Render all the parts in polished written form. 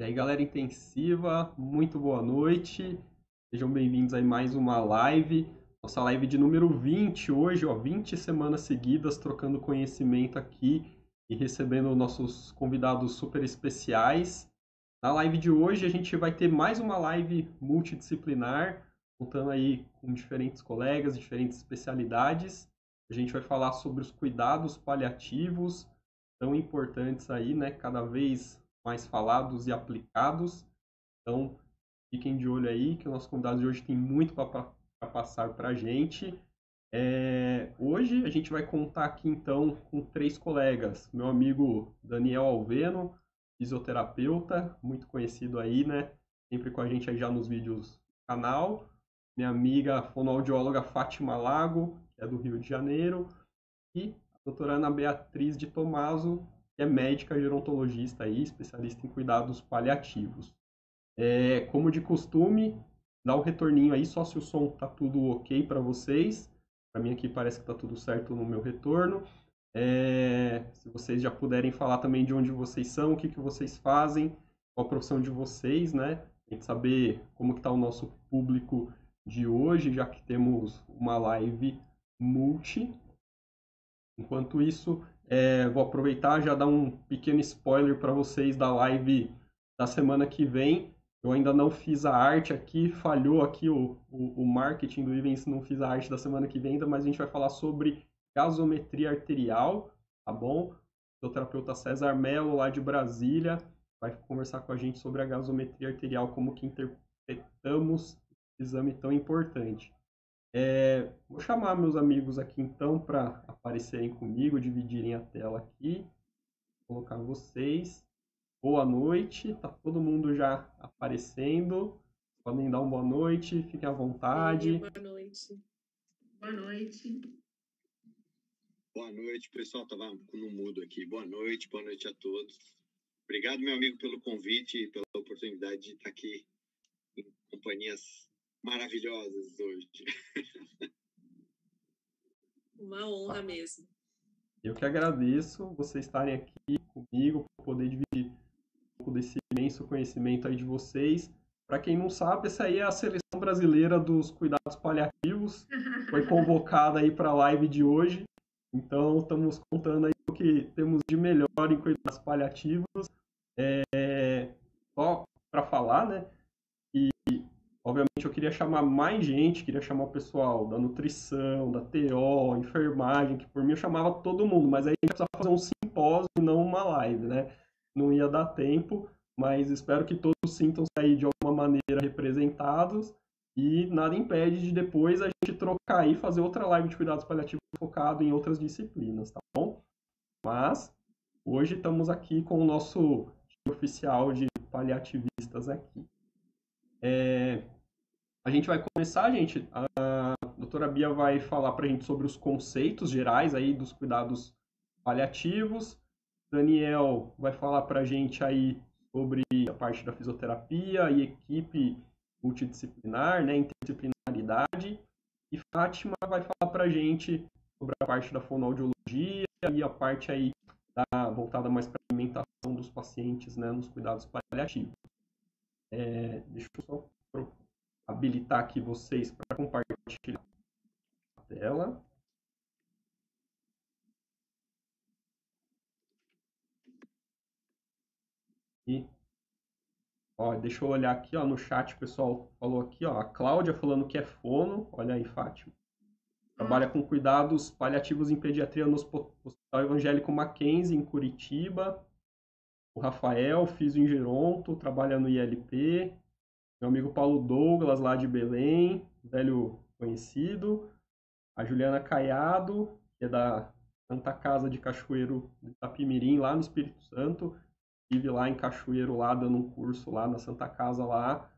E aí, galera intensiva, muito boa noite. Sejam bem-vindos a mais uma live. Nossa live de número 20 hoje, ó, 20 semanas seguidas trocando conhecimento aqui e recebendo nossos convidados super especiais. Na live de hoje a gente vai ter mais uma live multidisciplinar, contando aí com diferentes colegas, diferentes especialidades. A gente vai falar sobre os cuidados paliativos, tão importantes aí, né? Cada vez mais falados e aplicados. Então, fiquem de olho aí, que o nosso convidado de hoje tem muito para passar para a gente. Hoje a gente vai contar aqui, então, com 3 colegas. Meu amigo Daniel Alveno, fisioterapeuta, muito conhecido aí, né? Sempre com a gente aí já nos vídeos do canal. Minha amiga fonoaudióloga Fátima Lago, que é do Rio de Janeiro. E a doutora Ana Beatriz de Tomaso, que é médica gerontologista aí, especialista em cuidados paliativos. Como de costume, dá um retorninho aí, só se o som tá tudo ok para vocês. Para mim aqui parece que tá tudo certo no meu retorno. Se vocês já puderem falar também de onde vocês são, o que vocês fazem, qual a profissão de vocês, né? A gente saber como que tá o nosso público de hoje, já que temos uma live multi. Enquanto isso, vou aproveitar e já dar um pequeno spoiler para vocês da live da semana que vem. Eu ainda não fiz a arte aqui, falhou aqui o marketing do Ivens, não fiz a arte da semana que vem ainda, mas a gente vai falar sobre gasometria arterial, tá bom? O terapeuta César Mello, lá de Brasília, vai conversar com a gente sobre a gasometria arterial, como que interpretamos esse exame tão importante. Vou chamar meus amigos aqui então para aparecerem comigo, dividirem a tela aqui, colocar vocês. Boa noite, tá todo mundo já aparecendo. Podem dar uma boa noite, fiquem à vontade. Boa noite. Boa noite. Boa noite, pessoal. Estava no mudo aqui. Boa noite a todos. Obrigado, meu amigo, pelo convite e pela oportunidade de estar aqui em companhias maravilhosas hoje. Uma honra mesmo. Eu que agradeço vocês estarem aqui comigo, para poder dividir um pouco desse imenso conhecimento aí de vocês. Para quem não sabe, essa aí é a seleção brasileira dos cuidados paliativos. Foi convocada aí para a live de hoje. Então, estamos contando aí o que temos de melhor em cuidados paliativos. Só para falar, né? E, obviamente, eu queria chamar mais gente, queria chamar o pessoal da nutrição, da TO, enfermagem, que por mim eu chamava todo mundo, mas aí a gente precisa fazer um simpósio e não uma live, né? Não ia dar tempo, mas espero que todos sintam-se aí de alguma maneira representados e nada impede de depois a gente trocar e fazer outra live de cuidados paliativos focado em outras disciplinas, tá bom? Mas hoje estamos aqui com o nosso time oficial de paliativistas aqui. A gente vai começar, gente. A doutora Bia vai falar para a gente sobre os conceitos gerais aí dos cuidados paliativos. Daniel vai falar para a gente aí sobre a parte da fisioterapia e equipe multidisciplinar, né, interdisciplinaridade. E Fátima vai falar para a gente sobre a parte da fonoaudiologia e a parte aí voltada mais para a alimentação dos pacientes, né, nos cuidados paliativos. Deixa eu só habilitar aqui vocês para compartilhar a tela. E, deixa eu olhar aqui, no chat, o pessoal falou aqui, a Cláudia falando que é fono, olha aí, Fátima. Trabalha com cuidados paliativos em pediatria no Hospital Evangélico Mackenzie, em Curitiba. O Rafael, fisio em Geronto, trabalha no ILP. Meu amigo Paulo Douglas, lá de Belém, velho conhecido. A Juliana Caiado, que é da Santa Casa de Cachoeiro de Itapimirim, lá no Espírito Santo. Estive lá em Cachoeiro, lá dando um curso lá na Santa Casa lá.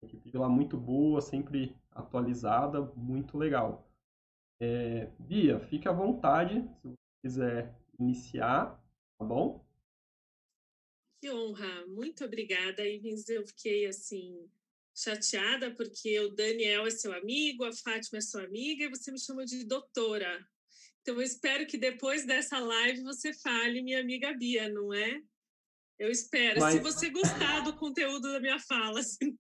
A equipe lá muito boa, sempre atualizada, muito legal. Bia, fique à vontade, se você quiser iniciar, tá bom? Que honra, muito obrigada, Ivens. Eu fiquei assim chateada porque o Daniel é seu amigo, a Fátima é sua amiga e você me chamou de doutora. Então eu espero que depois dessa live você fale minha amiga Bia, não é? Eu espero, Mas... se você gostar do conteúdo da minha fala, senão...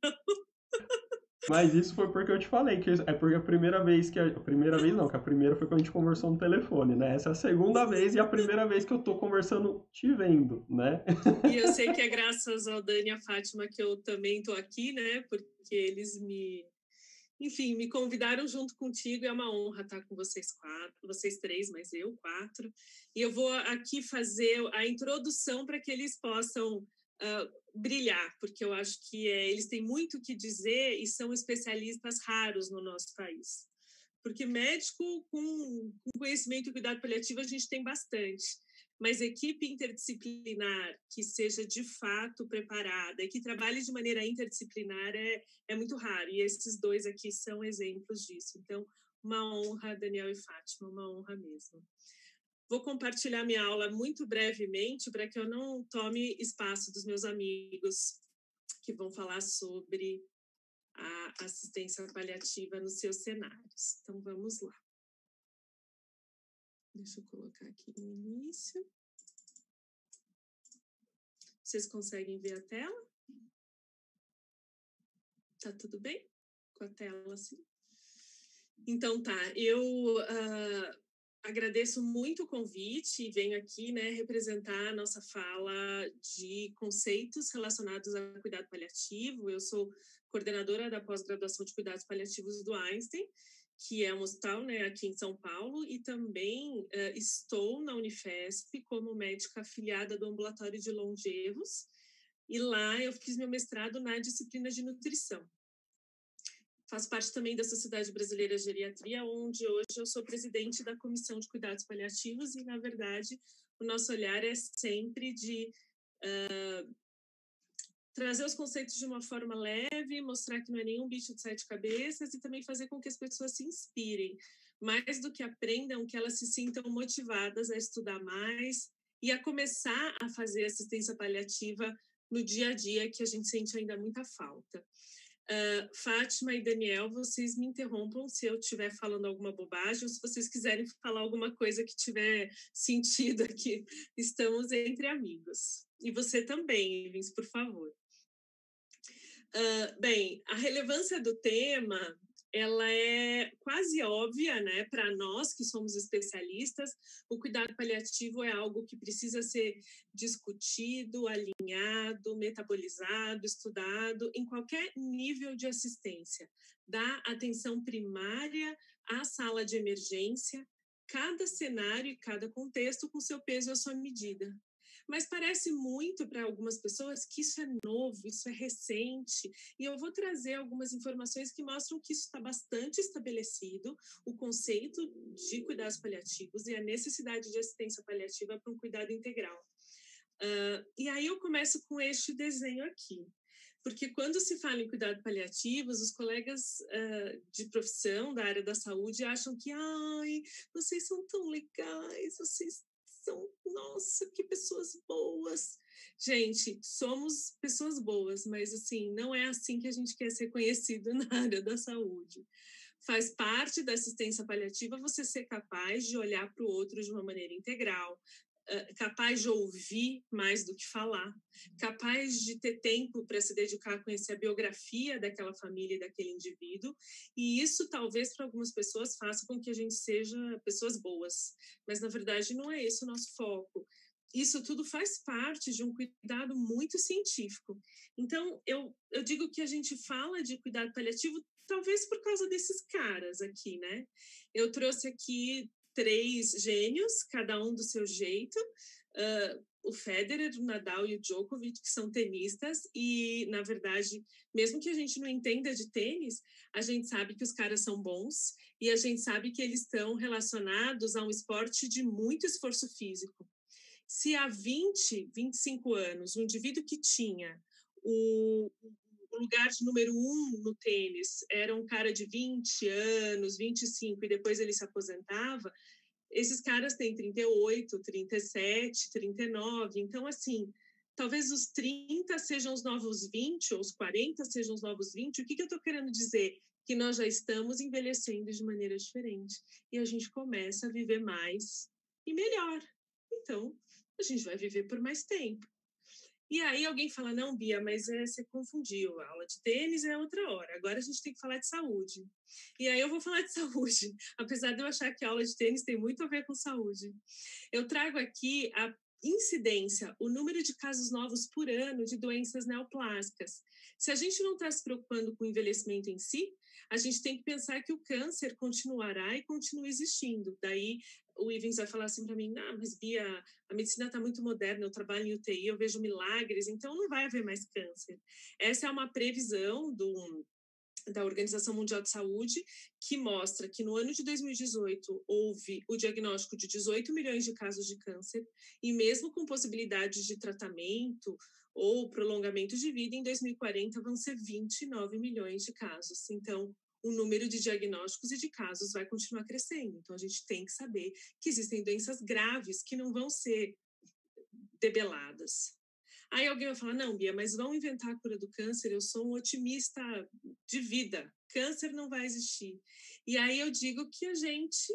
Mas isso foi porque eu te falei, que é porque a primeira vez que... A primeira vez não, que a primeira foi quando a gente conversou no telefone, né? Essa é a segunda vez e a primeira vez que eu tô conversando te vendo, né? E eu sei que é graças ao Dani e à Fátima que eu também tô aqui, né? Porque eles enfim, me convidaram junto contigo e é uma honra estar com vocês vocês 3, mas eu 4. E eu vou aqui fazer a introdução para que eles possam brilhar, porque eu acho que eles têm muito o que dizer e são especialistas raros no nosso país. Porque médico com conhecimento e cuidado paliativo a gente tem bastante, mas equipe interdisciplinar que seja de fato preparada e que trabalhe de maneira interdisciplinar é muito raro, e esses 2 aqui são exemplos disso. Então, uma honra, Daniel e Fátima, uma honra mesmo. Vou compartilhar minha aula muito brevemente para que eu não tome espaço dos meus amigos que vão falar sobre a assistência paliativa nos seus cenários. Então, vamos lá. Deixa eu colocar aqui no início. Vocês conseguem ver a tela? Tá tudo bem com a tela assim? Então tá, eu agradeço muito o convite e venho aqui, né, representar a nossa fala de conceitos relacionados a cuidado paliativo. Eu sou coordenadora da pós-graduação de cuidados paliativos do Einstein, que é um hospital, né, aqui em São Paulo, e também estou na Unifesp como médica afiliada do ambulatório de longevos, e lá eu fiz meu mestrado na disciplina de nutrição. Faço parte também da Sociedade Brasileira de Geriatria, onde hoje eu sou presidente da Comissão de Cuidados Paliativos e, na verdade, o nosso olhar é sempre de trazer os conceitos de uma forma leve, mostrar que não é nenhum bicho de 7 cabeças e também fazer com que as pessoas se inspirem. Mais do que aprendam, que elas se sintam motivadas a estudar mais e a começar a fazer assistência paliativa no dia a dia, que a gente sente ainda muita falta. Fátima e Daniel, vocês me interrompam se eu estiver falando alguma bobagem ou se vocês quiserem falar alguma coisa que tiver sentido aqui. Estamos entre amigos. E você também, Ivens, por favor. Bem, a relevância do tema, ela é quase óbvia, né, para nós que somos especialistas. O cuidado paliativo é algo que precisa ser discutido, alinhado, metabolizado, estudado em qualquer nível de assistência, da atenção primária à sala de emergência, cada cenário e cada contexto com seu peso e a sua medida. Mas parece muito para algumas pessoas que isso é novo, isso é recente, e eu vou trazer algumas informações que mostram que isso está bastante estabelecido, o conceito de cuidados paliativos e a necessidade de assistência paliativa para um cuidado integral. E aí eu começo com este desenho aqui. Porque quando se fala em cuidado paliativos, os colegas de profissão da área da saúde acham que ai, vocês são tão legais, vocês são, nossa, que pessoas boas. Gente, somos pessoas boas, mas assim, não é assim que a gente quer ser conhecido na área da saúde. Faz parte da assistência paliativa você ser capaz de olhar para o outro de uma maneira integral, capaz de ouvir mais do que falar, capaz de ter tempo para se dedicar a conhecer a biografia daquela família e daquele indivíduo, e isso talvez para algumas pessoas faça com que a gente seja pessoas boas, mas na verdade não é esse o nosso foco. Isso tudo faz parte de um cuidado muito científico. Então, eu digo que a gente fala de cuidado paliativo talvez por causa desses caras aqui, né? Eu trouxe aqui 3 gênios, cada um do seu jeito, o Federer, o Nadal e o Djokovic, que são tenistas, e, na verdade, mesmo que a gente não entenda de tênis, a gente sabe que os caras são bons e a gente sabe que eles estão relacionados a um esporte de muito esforço físico. Se há 20, 25 anos, um indivíduo que tinha o lugar de número 1 no tênis era um cara de 20 anos, 25, e depois ele se aposentava, esses caras têm 38, 37, 39. Então, assim, talvez os 30 sejam os novos 20, ou os 40 sejam os novos 20. O que eu estou querendo dizer? Que nós já estamos envelhecendo de maneira diferente. E a gente começa a viver mais e melhor. Então, a gente vai viver por mais tempo. E aí alguém fala, não, Bia, mas você confundiu, a aula de tênis é outra hora, agora a gente tem que falar de saúde. E aí eu vou falar de saúde, apesar de eu achar que a aula de tênis tem muito a ver com saúde. Eu trago aqui a incidência, o número de casos novos por ano de doenças neoplásicas. Se a gente não está se preocupando com o envelhecimento em si, a gente tem que pensar que o câncer continuará e continua existindo. Daí o Ivens vai falar assim para mim, mas Bia, a medicina está muito moderna, eu trabalho em UTI, eu vejo milagres, então não vai haver mais câncer. Essa é uma previsão da Organização Mundial de Saúde, que mostra que no ano de 2018 houve o diagnóstico de 18 milhões de casos de câncer, e mesmo com possibilidades de tratamento ou prolongamento de vida, em 2040 vão ser 29 milhões de casos. Então, o número de diagnósticos e de casos vai continuar crescendo. Então, a gente tem que saber que existem doenças graves que não vão ser debeladas. Aí alguém vai falar, não, Bia, mas vão inventar a cura do câncer, eu sou um otimista de vida, câncer não vai existir. E aí eu digo que a gente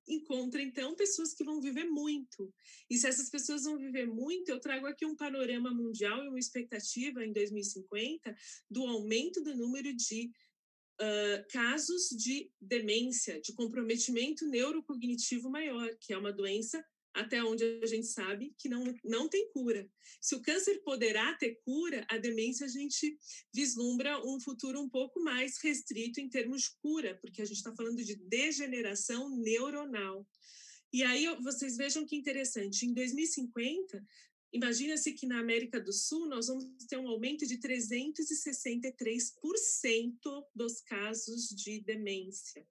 encontra, então, pessoas que vão viver muito. E se essas pessoas vão viver muito, eu trago aqui um panorama mundial e uma expectativa em 2050 do aumento do número de casos de demência, de comprometimento neurocognitivo maior, que é uma doença, até onde a gente sabe, que não tem cura. Se o câncer poderá ter cura, a demência a gente vislumbra um futuro um pouco mais restrito em termos de cura, porque a gente está falando de degeneração neuronal. E aí vocês vejam que interessante, em 2050, imagina-se que na América do Sul nós vamos ter um aumento de 363% dos casos de demência.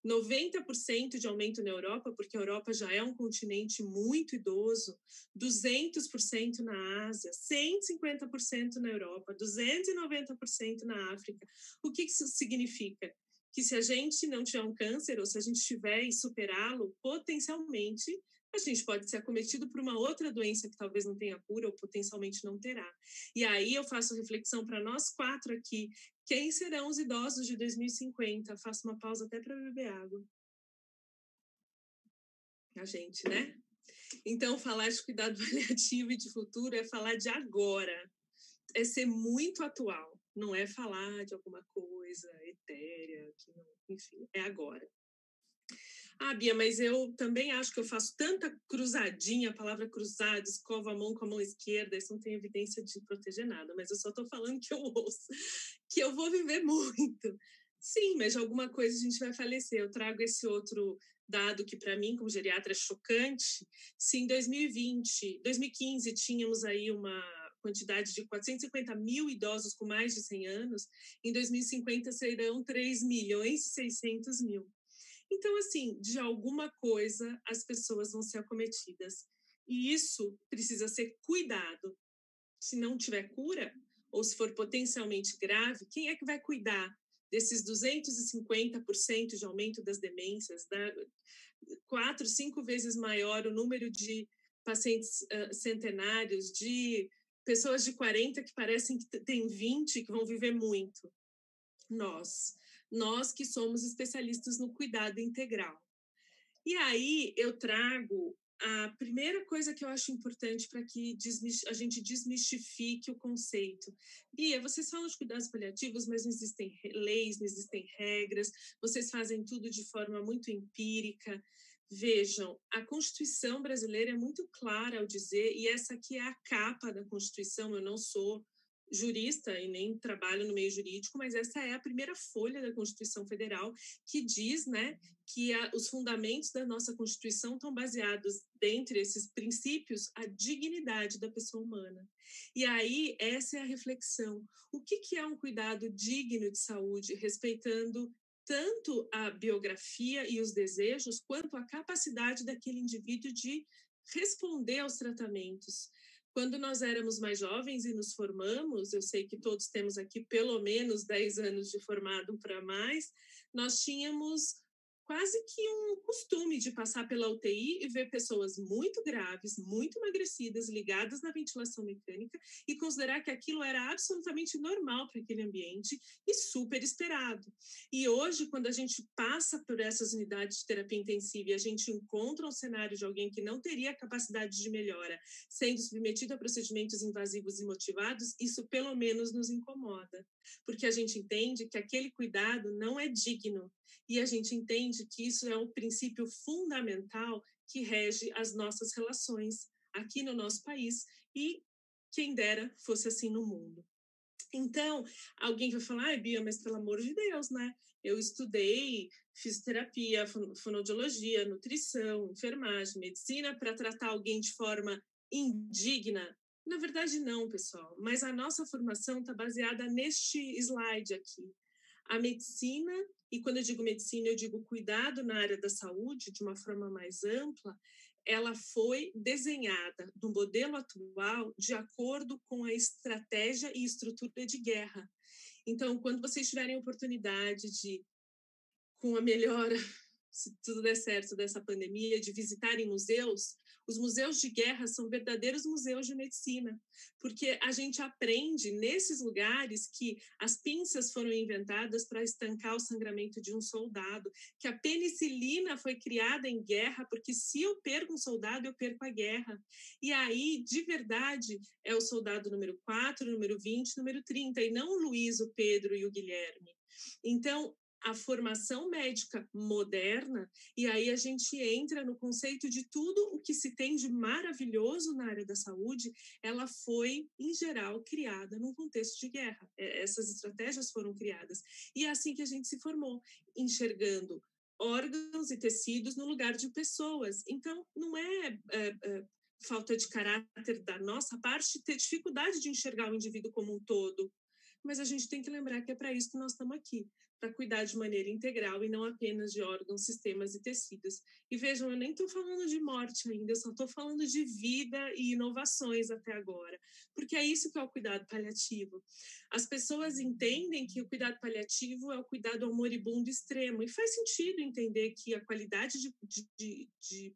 90% de aumento na Europa, porque a Europa já é um continente muito idoso, 200% na Ásia, 150% na Europa, 290% na África. O que isso significa? Que se a gente não tiver um câncer, ou se a gente tiver e superá-lo, potencialmente a gente pode ser acometido por uma outra doença que talvez não tenha cura ou potencialmente não terá. E aí eu faço reflexão para nós 4 aqui. Quem serão os idosos de 2050? Faço uma pausa até para beber água. A gente, né? Então, falar de cuidado paliativo e de futuro é falar de agora. É ser muito atual. Não é falar de alguma coisa etérea, que não, enfim, é agora. Bia, mas eu também acho que eu faço tanta cruzadinha, a palavra cruzada, escova a mão com a mão esquerda, isso não tem evidência de proteger nada, mas eu só estou falando que eu ouço, que eu vou viver muito. Sim, mas de alguma coisa a gente vai falecer. Eu trago esse outro dado que para mim, como geriatra, é chocante. Se em 2015 tínhamos aí uma quantidade de 450 mil idosos com mais de 100 anos, em 2050 serão 3.600.000. Então, assim, de alguma coisa as pessoas vão ser acometidas. E isso precisa ser cuidado. Se não tiver cura, ou se for potencialmente grave, quem é que vai cuidar desses 250% de aumento das demências, 4, 5 vezes maior o número de pacientes centenários, de pessoas de 40 que parecem que têm 20 que vão viver muito? Nós que somos especialistas no cuidado integral. E aí eu trago a primeira coisa que eu acho importante para que a gente desmistifique o conceito. Bia, vocês falam de cuidados paliativos, mas não existem leis, não existem regras, vocês fazem tudo de forma muito empírica. Vejam, a Constituição brasileira é muito clara ao dizer, e essa aqui é a capa da Constituição, eu não sou jurista e nem trabalho no meio jurídico, mas essa é a primeira folha da Constituição Federal que diz, né, que os fundamentos da nossa Constituição estão baseados, dentre esses princípios, a dignidade da pessoa humana. E aí, essa é a reflexão. O que é um cuidado digno de saúde, respeitando tanto a biografia e os desejos, quanto a capacidade daquele indivíduo de responder aos tratamentos? Quando nós éramos mais jovens e nos formamos, eu sei que todos temos aqui pelo menos 10 anos de formado para mais, nós tínhamos quase que um costume de passar pela UTI e ver pessoas muito graves, muito emagrecidas, ligadas na ventilação mecânica e considerar que aquilo era absolutamente normal para aquele ambiente e super esperado. E hoje, quando a gente passa por essas unidades de terapia intensiva e a gente encontra um cenário de alguém que não teria capacidade de melhora, sendo submetido a procedimentos invasivos e motivados, isso pelo menos nos incomoda, porque a gente entende que aquele cuidado não é digno e a gente entende que isso é o princípio fundamental que rege as nossas relações aqui no nosso país e quem dera fosse assim no mundo. Então, alguém vai falar, ai, Bia, mas pelo amor de Deus, né? Eu estudei fisioterapia, fonoaudiologia, nutrição, enfermagem, medicina para tratar alguém de forma indigna. Na verdade, não, pessoal. Mas a nossa formação está baseada neste slide aqui. A medicina, e quando eu digo medicina, eu digo cuidado na área da saúde, de uma forma mais ampla, ela foi desenhada no modelo atual de acordo com a estratégia e estrutura de guerra. Então, quando vocês tiverem oportunidade de, com a melhora, se tudo der certo, dessa pandemia, de visitarem museus, os museus de guerra são verdadeiros museus de medicina, porque a gente aprende nesses lugares que as pinças foram inventadas para estancar o sangramento de um soldado, que a penicilina foi criada em guerra, porque se eu perco um soldado, eu perco a guerra. E aí, de verdade, é o soldado número 4, número 20, número 30, e não o Luiz, o Pedro e o Guilherme. Então, a formação médica moderna, e aí a gente entra no conceito de tudo o que se tem de maravilhoso na área da saúde, ela foi, em geral, criada num contexto de guerra. Essas estratégias foram criadas. E é assim que a gente se formou, enxergando órgãos e tecidos no lugar de pessoas. Então, não é falta de caráter da nossa parte ter dificuldade de enxergar o indivíduo como um todo, mas a gente tem que lembrar que é para isso que nós estamos aqui, para cuidar de maneira integral e não apenas de órgãos, sistemas e tecidos. E vejam, eu nem estou falando de morte ainda, eu só estou falando de vida e inovações até agora, porque é isso que é o cuidado paliativo. As pessoas entendem que o cuidado paliativo é o cuidado ao moribundo extremo, e faz sentido entender que a qualidade de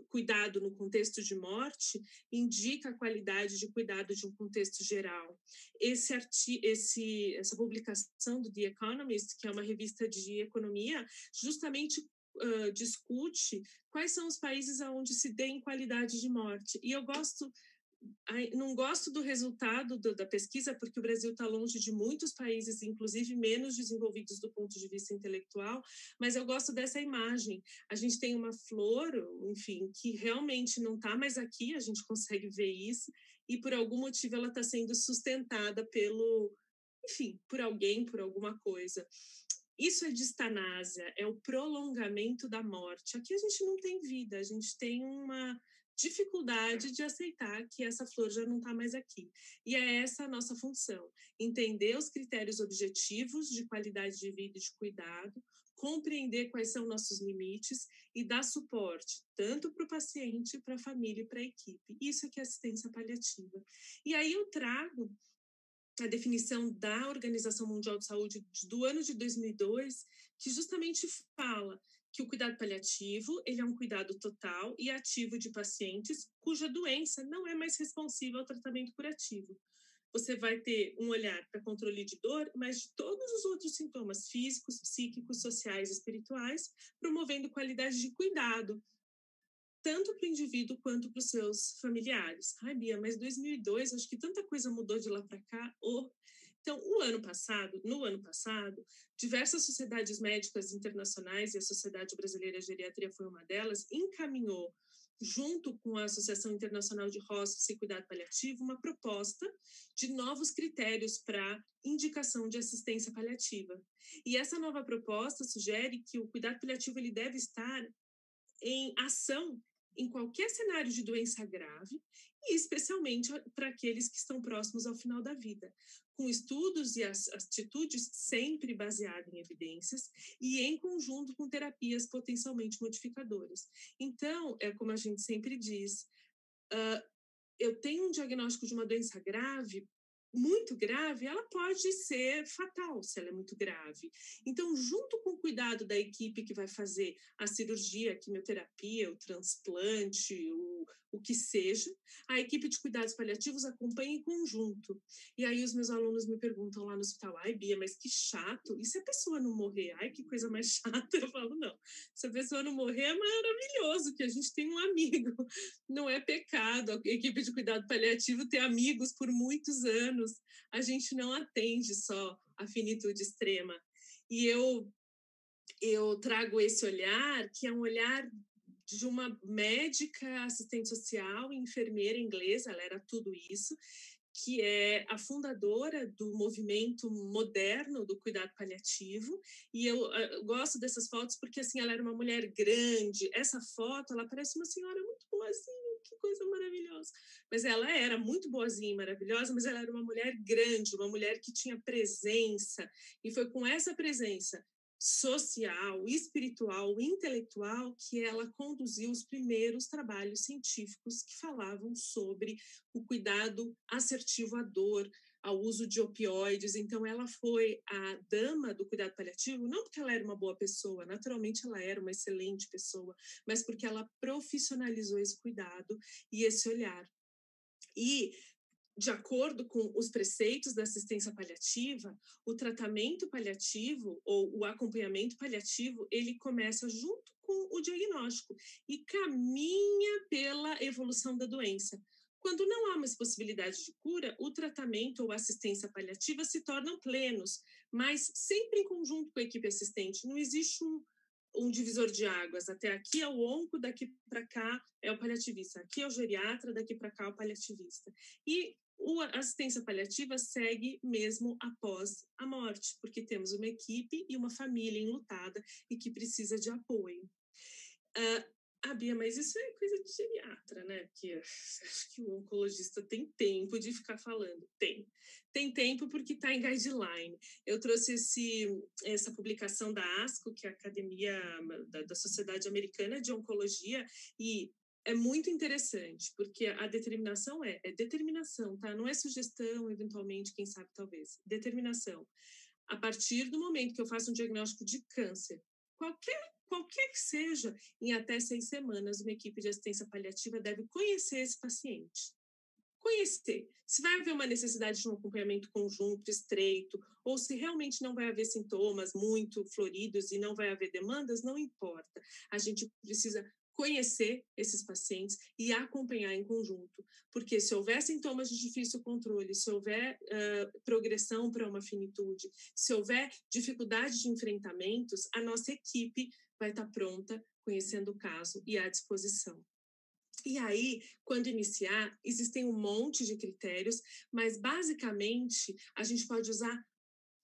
cuidado no contexto de morte indica a qualidade de cuidado de um contexto geral. Essa publicação do The Economist, que é uma revista de economia, justamente discute quais são os países onde se tem qualidade de morte. E eu não gosto do resultado da pesquisa, porque o Brasil está longe de muitos países, inclusive menos desenvolvidos do ponto de vista intelectual, mas eu gosto dessa imagem. A gente tem uma flor, enfim, que realmente não está mais aqui, a gente consegue ver isso, e por algum motivo ela está sendo sustentada por alguém, por alguma coisa. Isso é distanásia, é o prolongamento da morte. Aqui a gente não tem vida, a gente tem uma dificuldade de aceitar que essa flor já não está mais aqui. E é essa a nossa função, entender os critérios objetivos de qualidade de vida e de cuidado, compreender quais são nossos limites e dar suporte tanto para o paciente, para a família e para a equipe. Isso é que é assistência paliativa. E aí eu trago a definição da Organização Mundial de Saúde do ano de 2002, que justamente fala que o cuidado paliativo ele é um cuidado total e ativo de pacientes cuja doença não é mais responsiva ao tratamento curativo. Você vai ter um olhar para controle de dor, mas de todos os outros sintomas físicos, psíquicos, sociais e espirituais, promovendo qualidade de cuidado, tanto para o indivíduo quanto para os seus familiares. Ai, Bia, mas 2002, acho que tanta coisa mudou de lá para cá. Então, no ano passado, diversas sociedades médicas internacionais, e a Sociedade Brasileira de Geriatria foi uma delas, encaminhou, junto com a Associação Internacional de Hospice e Cuidado Paliativo, uma proposta de novos critérios para indicação de assistência paliativa. E essa nova proposta sugere que o cuidado paliativo ele deve estar em ação em qualquer cenário de doença grave e especialmente para aqueles que estão próximos ao final da vida, com estudos e atitudes sempre baseadas em evidências e em conjunto com terapias potencialmente modificadoras. Então, é como a gente sempre diz, eu tenho um diagnóstico de uma doença grave, muito grave, ela pode ser fatal se ela é muito grave. Então, junto com o cuidado da equipe que vai fazer a cirurgia, a quimioterapia, o transplante, o que seja, a equipe de cuidados paliativos acompanha em conjunto. E aí os meus alunos me perguntam lá no hospital, ai, Bia, mas que chato, e se a pessoa não morrer? Ai, que coisa mais chata. Eu falo, não, se a pessoa não morrer é maravilhoso, que a gente tem um amigo. Não é pecado a equipe de cuidado paliativo ter amigos por muitos anos. A gente não atende só a finitude extrema. E eu trago esse olhar, que é um olhar de uma médica, assistente social, enfermeira inglesa, ela era tudo isso, que é a fundadora do movimento moderno do cuidado paliativo, e eu gosto dessas fotos porque, assim, ela era uma mulher grande, essa foto, ela parece uma senhora muito boazinha, que coisa maravilhosa, mas ela era muito boazinha e maravilhosa, mas ela era uma mulher grande, uma mulher que tinha presença, e foi com essa presença social, espiritual, intelectual, que ela conduziu os primeiros trabalhos científicos que falavam sobre o cuidado assertivo à dor, ao uso de opioides. Então, ela foi a dama do cuidado paliativo, não porque ela era uma boa pessoa, naturalmente ela era uma excelente pessoa, mas porque ela profissionalizou esse cuidado e esse olhar. E, de acordo com os preceitos da assistência paliativa, o tratamento paliativo ou o acompanhamento paliativo, ele começa junto com o diagnóstico e caminha pela evolução da doença. Quando não há mais possibilidade de cura, o tratamento ou a assistência paliativa se tornam plenos, mas sempre em conjunto com a equipe assistente. Não existe um divisor de águas. Até aqui é o onco, daqui para cá é o paliativista. Aqui é o geriatra, daqui para cá é o paliativista. E a assistência paliativa segue mesmo após a morte, porque temos uma equipe e uma família enlutada e que precisa de apoio. Bia, mas isso é coisa de geriatra, né? Porque acho que o oncologista tem tempo de ficar falando. Tem tempo porque está em guideline. Eu trouxe essa publicação da ASCO, que é a Academia da Sociedade Americana de Oncologia, e é muito interessante, porque a determinação é determinação, tá? Não é sugestão, eventualmente, quem sabe, talvez. Determinação. A partir do momento que eu faço um diagnóstico de câncer, qualquer que seja, em até 6 semanas, uma equipe de assistência paliativa deve conhecer esse paciente. Conhecer. Se vai haver uma necessidade de um acompanhamento conjunto, estreito, ou se realmente não vai haver sintomas muito floridos e não vai haver demandas, não importa. A gente precisa conhecer esses pacientes e acompanhar em conjunto, porque se houver sintomas de difícil controle, se houver progressão para uma finitude, se houver dificuldade de enfrentamentos, a nossa equipe vai estar pronta, conhecendo o caso e à disposição. E aí, quando iniciar, existem um monte de critérios, mas basicamente a gente pode usar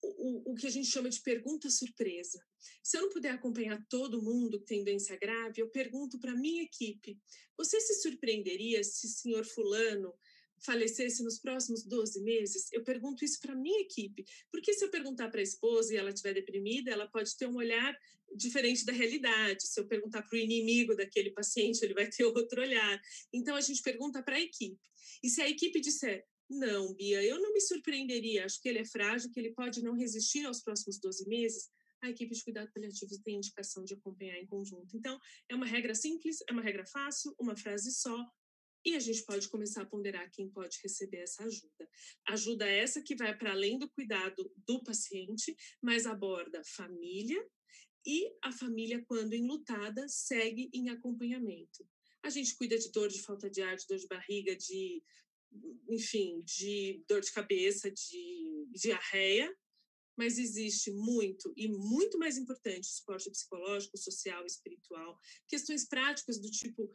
o que a gente chama de pergunta surpresa. Se eu não puder acompanhar todo mundo que tem doença grave, eu pergunto para a minha equipe, você se surpreenderia se o senhor fulano falecesse nos próximos 12 meses? Eu pergunto isso para a minha equipe, porque se eu perguntar para a esposa e ela estiver deprimida, ela pode ter um olhar diferente da realidade. Se eu perguntar para o inimigo daquele paciente, ele vai ter outro olhar. Então, a gente pergunta para a equipe. E se a equipe disser, não, Bia, eu não me surpreenderia, acho que ele é frágil, que ele pode não resistir aos próximos 12 meses, a equipe de cuidados paliativos tem indicação de acompanhar em conjunto. Então, é uma regra simples, é uma regra fácil, uma frase só, e a gente pode começar a ponderar quem pode receber essa ajuda. Ajuda essa que vai para além do cuidado do paciente, mas aborda família, e a família, quando enlutada, segue em acompanhamento. A gente cuida de dor, de falta de ar, de dor de barriga, de dor de cabeça, de diarreia, mas existe muito, e muito mais importante, suporte psicológico, social, espiritual, questões práticas do tipo,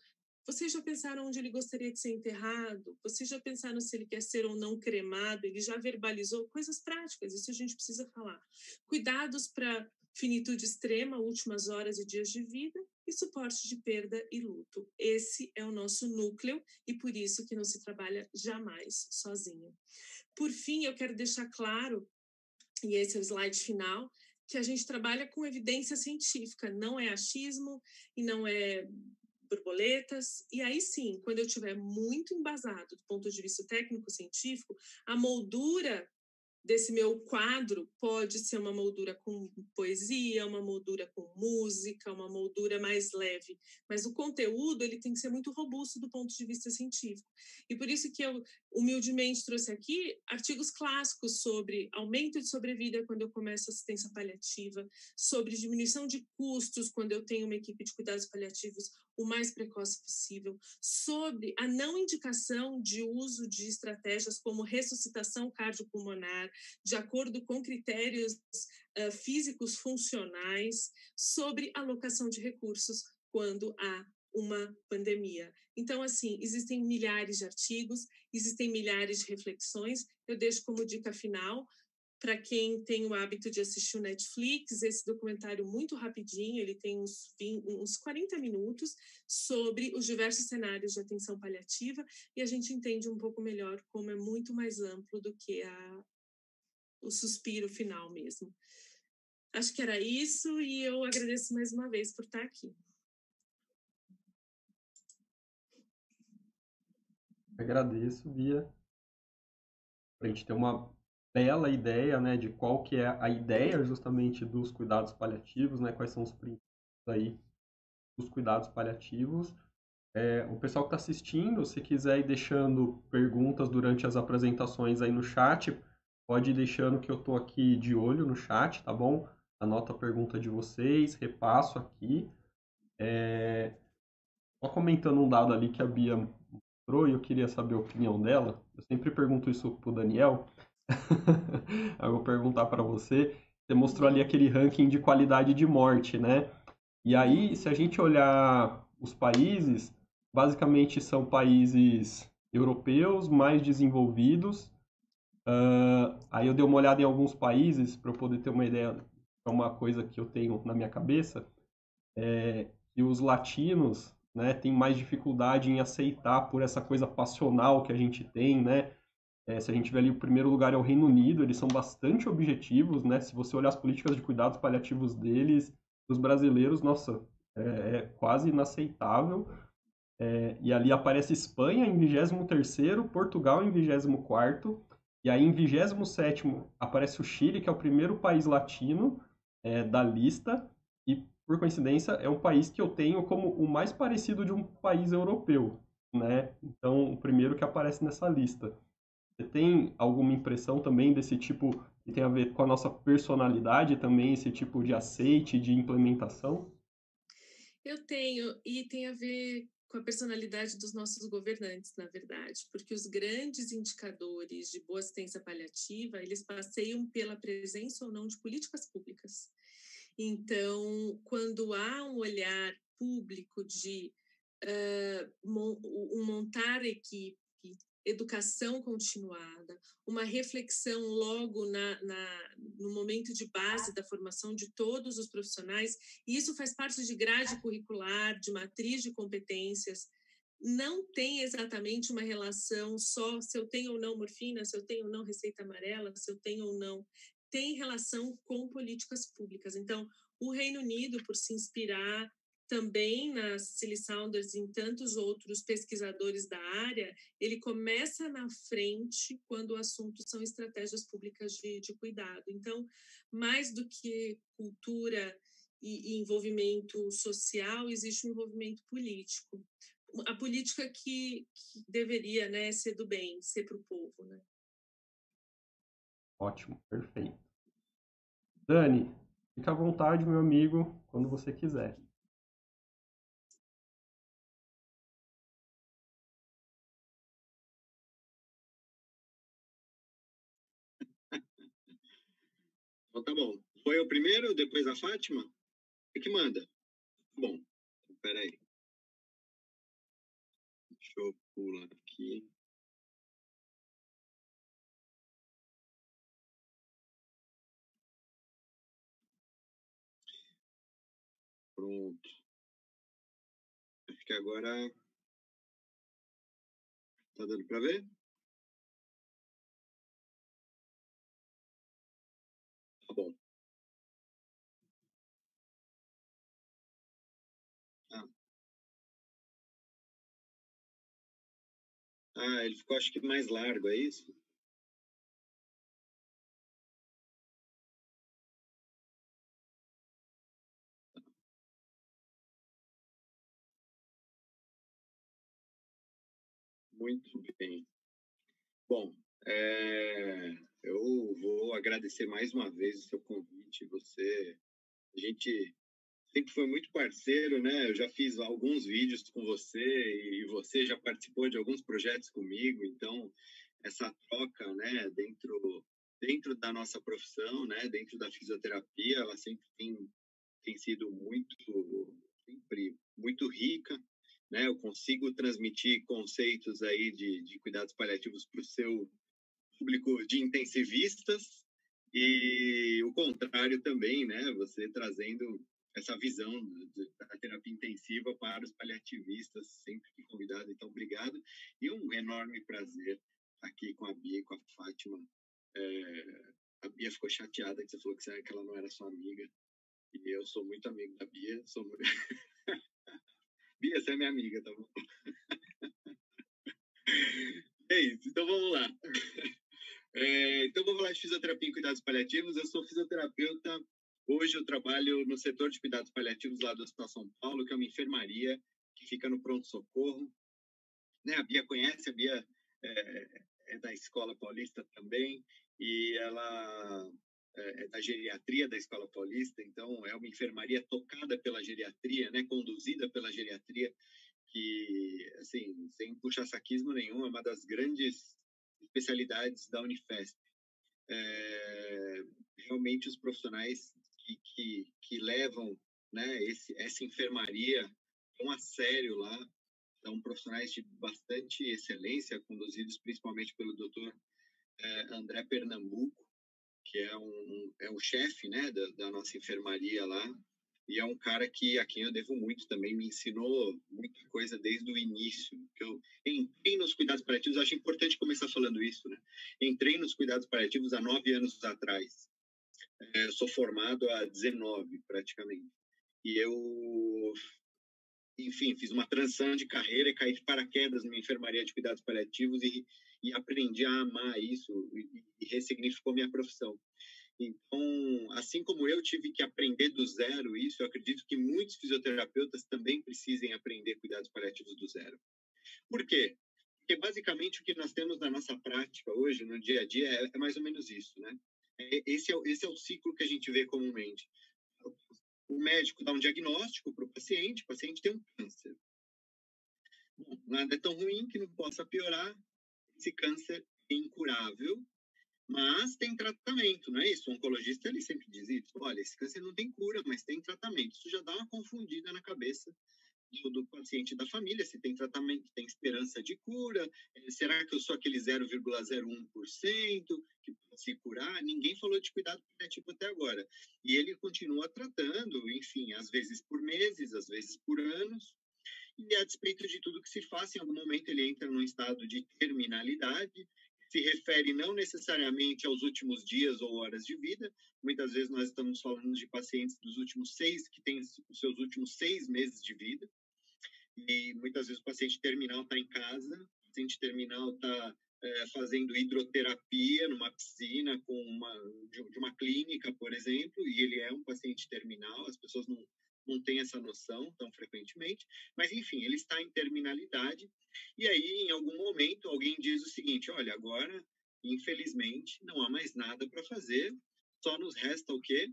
vocês já pensaram onde ele gostaria de ser enterrado? Vocês já pensaram se ele quer ser ou não cremado? Ele já verbalizou? Coisas práticas, isso a gente precisa falar. Cuidados para finitude extrema, últimas horas e dias de vida, e suporte de perda e luto. Esse é o nosso núcleo e por isso que não se trabalha jamais sozinho. Por fim, eu quero deixar claro, e esse é o slide final, que a gente trabalha com evidência científica, não é achismo e não é borboletas, e aí sim, quando eu estiver muito embasado do ponto de vista técnico-científico, a moldura desse meu quadro pode ser uma moldura com poesia, uma moldura com música, uma moldura mais leve, mas o conteúdo ele tem que ser muito robusto do ponto de vista científico. E por isso que eu humildemente trouxe aqui artigos clássicos sobre aumento de sobrevida quando eu começo assistência paliativa, sobre diminuição de custos quando eu tenho uma equipe de cuidados paliativos o mais precoce possível, sobre a não indicação de uso de estratégias como ressuscitação cardiopulmonar, de acordo com critérios físicos funcionais, sobre alocação de recursos quando há uma pandemia. Então, assim, existem milhares de artigos, existem milhares de reflexões. Eu deixo como dica final, para quem tem o hábito de assistir o Netflix, esse documentário muito rapidinho, ele tem uns 40 minutos, sobre os diversos cenários de atenção paliativa, e a gente entende um pouco melhor como é muito mais amplo do que o suspiro final mesmo. Acho que era isso, e eu agradeço mais uma vez por estar aqui. Agradeço, Bia. Para a gente ter uma bela ideia, né, de qual que é a ideia justamente dos cuidados paliativos, né, quais são os princípios aí dos cuidados paliativos. O pessoal que está assistindo, se quiser ir deixando perguntas durante as apresentações aí no chat, pode ir deixando que eu estou aqui de olho no chat, tá bom? Anoto a pergunta de vocês, repasso aqui. Só comentando um dado ali que a Bia mostrou e eu queria saber a opinião dela. Eu sempre pergunto isso pro Daniel. Eu vou perguntar para você. Você mostrou ali aquele ranking de qualidade de morte, né? E aí, se a gente olhar os países, basicamente são países europeus mais desenvolvidos. Aí eu dei uma olhada em alguns países para eu poder ter uma ideia, é uma coisa que eu tenho na minha cabeça, e os latinos, né, têm mais dificuldade em aceitar por essa coisa passional que a gente tem, né? Se a gente vê ali, o primeiro lugar é o Reino Unido, eles são bastante objetivos, né? Se você olhar as políticas de cuidados paliativos deles, dos brasileiros, nossa, é quase inaceitável. E ali aparece Espanha em 23º, Portugal em 24º, e aí em 27º aparece o Chile, que é o primeiro país latino da lista, e por coincidência é um país que eu tenho como o mais parecido de um país europeu, né? Então, o primeiro que aparece nessa lista. Você tem alguma impressão também desse tipo, que tem a ver com a nossa personalidade também, esse tipo de aceite, de implementação? Eu tenho, e tem a ver com a personalidade dos nossos governantes, na verdade, porque os grandes indicadores de boa assistência paliativa, eles passeiam pela presença ou não de políticas públicas. Então, quando há um olhar público de montar equipe, educação continuada, uma reflexão logo no momento de base da formação de todos os profissionais, e isso faz parte de grade curricular, de matriz de competências. Não tem exatamente uma relação só se eu tenho ou não morfina, se eu tenho ou não receita amarela, se eu tenho ou não. Tem relação com políticas públicas. Então, o Reino Unido, por se inspirar também na Cecily Saunders e em tantos outros pesquisadores da área, ele começa na frente quando o assunto são estratégias públicas de cuidado. Então, mais do que cultura e envolvimento social, existe um envolvimento político. A política que deveria, né, ser do bem, ser para o povo, né? Ótimo, perfeito. Dani, fica à vontade, meu amigo, quando você quiser. Então tá bom. Foi o primeiro, depois a Fátima? O que manda? Bom, espera aí. Deixa eu pular aqui. Pronto. Acho que agora tá dando para ver? Tá bom. Ah, Ah, ele ficou, acho que mais largo, é isso? Muito bem. Bom, eu vou agradecer mais uma vez o seu convite. A gente sempre foi muito parceiro, né? Eu já fiz alguns vídeos com você e você já participou de alguns projetos comigo. Então, essa troca, né, dentro da nossa profissão, né, dentro da fisioterapia, ela sempre tem sido sempre muito rica, né? Eu consigo transmitir conceitos aí de cuidados paliativos para o seu público de intensivistas e o contrário também, né? Você trazendo essa visão da terapia intensiva para os paliativistas, sempre que convidado. Então, obrigado. E um enorme prazer aqui com a Bia e com a Fátima. A Bia ficou chateada que você falou que ela não era sua amiga. E eu sou muito amigo da Bia. Bia, você é minha amiga, tá bom? É isso, então vamos lá. Então, vou falar de fisioterapia em cuidados paliativos. Eu sou fisioterapeuta. Hoje eu trabalho no setor de cuidados paliativos lá do Hospital São Paulo, que é uma enfermaria que fica no pronto-socorro. Né? A Bia conhece, a Bia é da Escola Paulista também, e ela é da geriatria da Escola Paulista, então é uma enfermaria tocada pela geriatria, né? Conduzida pela geriatria, que, assim, sem puxa-saquismo nenhum, é uma das grandes especialidades da Unifesp. Realmente os profissionais que levam, né, essa enfermaria tão a sério lá, são profissionais de bastante excelência, conduzidos principalmente pelo Dr. André Pernambuco, que é o chefe, né, da nossa enfermaria lá, e é um cara a quem eu devo muito também, me ensinou muita coisa desde o início. Que eu entrei nos cuidados paliativos, acho importante começar falando isso, né? Entrei nos cuidados paliativos há 9 anos atrás. Eu sou formado há 19, praticamente. E eu, enfim, fiz uma transição de carreira e caí de paraquedas numa enfermaria de cuidados paliativos e aprendi a amar isso e ressignificou minha profissão. Então, assim como eu tive que aprender do zero isso, eu acredito que muitos fisioterapeutas também precisem aprender cuidados paliativos do zero. Por quê? Porque basicamente o que nós temos na nossa prática hoje, no dia a dia, é mais ou menos isso, né? Esse é o ciclo que a gente vê comumente. O médico dá um diagnóstico para o paciente tem um câncer. Bom, nada é tão ruim que não possa piorar. Esse câncer é incurável, mas tem tratamento, não é isso? O oncologista, ele sempre diz isso. Olha, esse câncer não tem cura, mas tem tratamento. Isso já dá uma confundida na cabeça do paciente e da família. Se tem tratamento, tem esperança de cura. Será que eu sou aquele 0,01% que pode se curar? Ninguém falou de cuidado paliativo até agora. E ele continua tratando, enfim, às vezes por meses, às vezes por anos. E a despeito de tudo que se faça, em algum momento ele entra num estado de terminalidade, se refere não necessariamente aos últimos dias ou horas de vida. Muitas vezes nós estamos falando de pacientes que têm os seus últimos 6 meses de vida. E muitas vezes o paciente terminal está em casa, o paciente terminal está fazendo hidroterapia numa piscina de uma clínica, por exemplo, e ele é um paciente terminal. As pessoas não têm essa noção tão frequentemente, mas enfim, ele está em terminalidade. E aí, em algum momento, alguém diz o seguinte: olha, agora, infelizmente, não há mais nada para fazer, só nos resta o quê?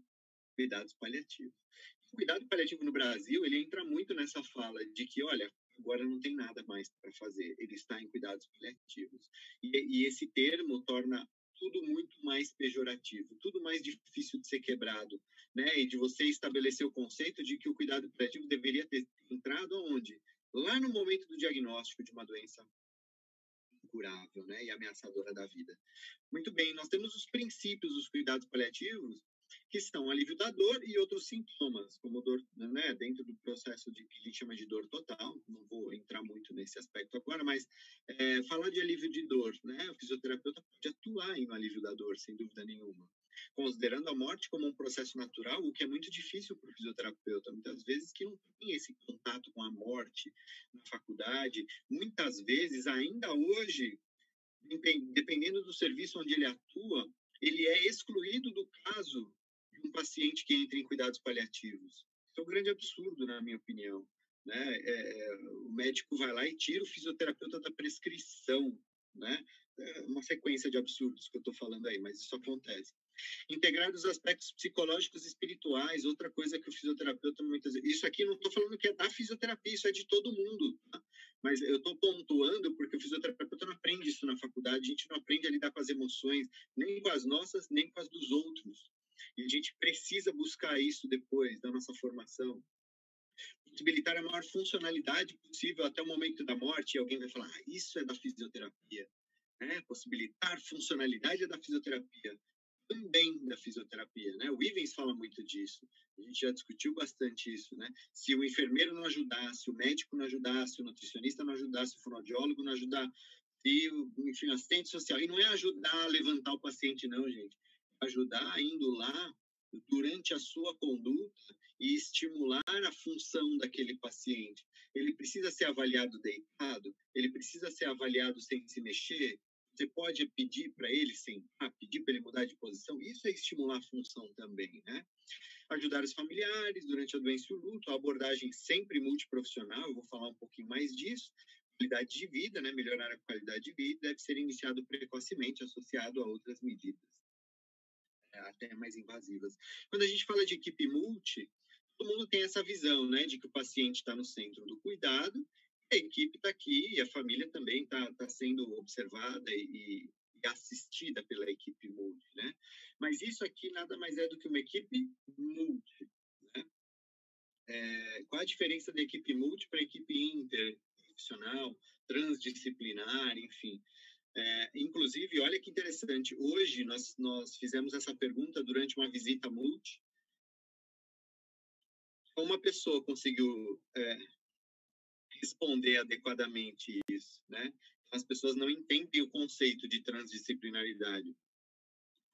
Cuidados paliativos. O cuidado paliativo no Brasil, ele entra muito nessa fala de que, olha, agora não tem nada mais para fazer, ele está em cuidados paliativos. E esse termo torna tudo muito mais pejorativo, tudo mais difícil de ser quebrado, né? E de você estabelecer o conceito de que o cuidado paliativo deveria ter entrado aonde? Lá no momento do diagnóstico de uma doença incurável, né, e ameaçadora da vida. Muito bem, nós temos os princípios dos cuidados paliativos, que são alívio da dor e outros sintomas, como dor, né, dentro do processo que a gente chama de dor total. Não vou entrar muito nesse aspecto agora, mas falar de alívio de dor, né, o fisioterapeuta pode atuar em um alívio da dor, sem dúvida nenhuma. considerando a morte como um processo natural, o que é muito difícil para o fisioterapeuta, muitas vezes que não tem esse contato com a morte na faculdade, muitas vezes, ainda hoje, dependendo do serviço onde ele atua, ele é excluído do caso de um paciente que entra em cuidados paliativos. Isso é um grande absurdo, na minha opinião. Né? O médico vai lá e tira o fisioterapeuta da prescrição, né? É uma sequência de absurdos que eu estou falando aí, mas isso acontece. Integrar os aspectos psicológicos e espirituais, outra coisa que o fisioterapeuta muitas vezes... Isso aqui não estou falando que é da fisioterapia, isso é de todo mundo, tá? Mas eu estou pontuando porque o fisioterapeuta não aprende isso na faculdade, a gente não aprende a lidar com as emoções, nem com as nossas, nem com as dos outros. E a gente precisa buscar isso depois da nossa formação. Possibilitar a maior funcionalidade possível até o momento da morte, e alguém vai falar, isso é da fisioterapia. Possibilitar funcionalidade é da fisioterapia, também da fisioterapia, né? O Ivens fala muito disso, a gente já discutiu bastante isso, né? Se o enfermeiro não ajudasse, o médico não ajudasse, o nutricionista não ajudasse, o fonoaudiólogo não ajudar, e enfim, o assistente social, e não é ajudar a levantar o paciente não, gente, é ajudar indo lá durante a sua conduta e estimular a função daquele paciente. Ele precisa ser avaliado deitado, ele precisa ser avaliado sem se mexer. Você pode pedir para ele sentar, pedir para ele mudar de posição. Isso é estimular a função também, né? Ajudar os familiares durante a doença e o luto, a abordagem sempre multiprofissional, eu vou falar um pouquinho mais disso. Qualidade de vida, né? Melhorar a qualidade de vida deve ser iniciado precocemente, associado a outras medidas, até mais invasivas. Quando a gente fala de equipe multi, todo mundo tem essa visão, né? De que o paciente está no centro do cuidado, a equipe está aqui e a família também está sendo observada e assistida pela equipe multi, né? Mas isso aqui nada mais é do que uma equipe multi, né? Qual a diferença da equipe multi para a equipe interprofissional, transdisciplinar, enfim? Inclusive, olha que interessante, hoje nós fizemos essa pergunta durante uma visita multi. Uma pessoa conseguiu responder adequadamente isso, né? As pessoas não entendem o conceito de transdisciplinaridade.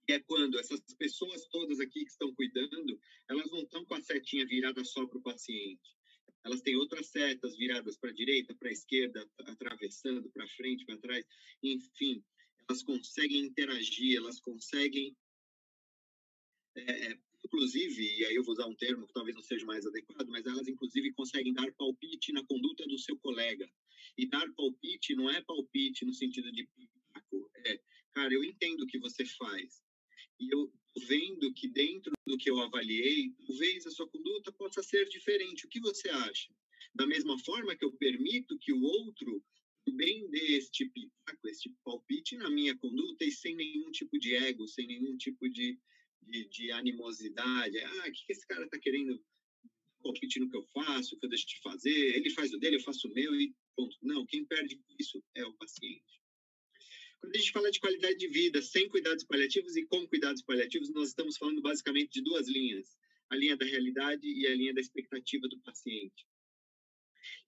E é quando essas pessoas todas aqui que estão cuidando, elas não estão com a setinha virada só para o paciente. Elas têm outras setas viradas para a direita, para a esquerda, atravessando para frente, para trás. Enfim, elas conseguem interagir, elas conseguem... inclusive, e aí eu vou usar um termo que talvez não seja mais adequado, mas elas, inclusive, conseguem dar palpite na conduta do seu colega. E dar palpite não é palpite no sentido de pitaco, cara, eu entendo o que você faz. E eu vendo que dentro do que eu avaliei, talvez a sua conduta possa ser diferente. O que você acha? Da mesma forma que eu permito que o outro também dê este pitaco, este palpite na minha conduta e sem nenhum tipo de ego, sem nenhum tipo de animosidade. O que esse cara está querendo palpite no que eu faço, o que eu deixo de fazer? Ele faz o dele, eu faço o meu e ponto. Não, quem perde com isso é o paciente. Quando a gente fala de qualidade de vida sem cuidados paliativos e com cuidados paliativos, nós estamos falando basicamente de duas linhas, a linha da realidade e a linha da expectativa do paciente.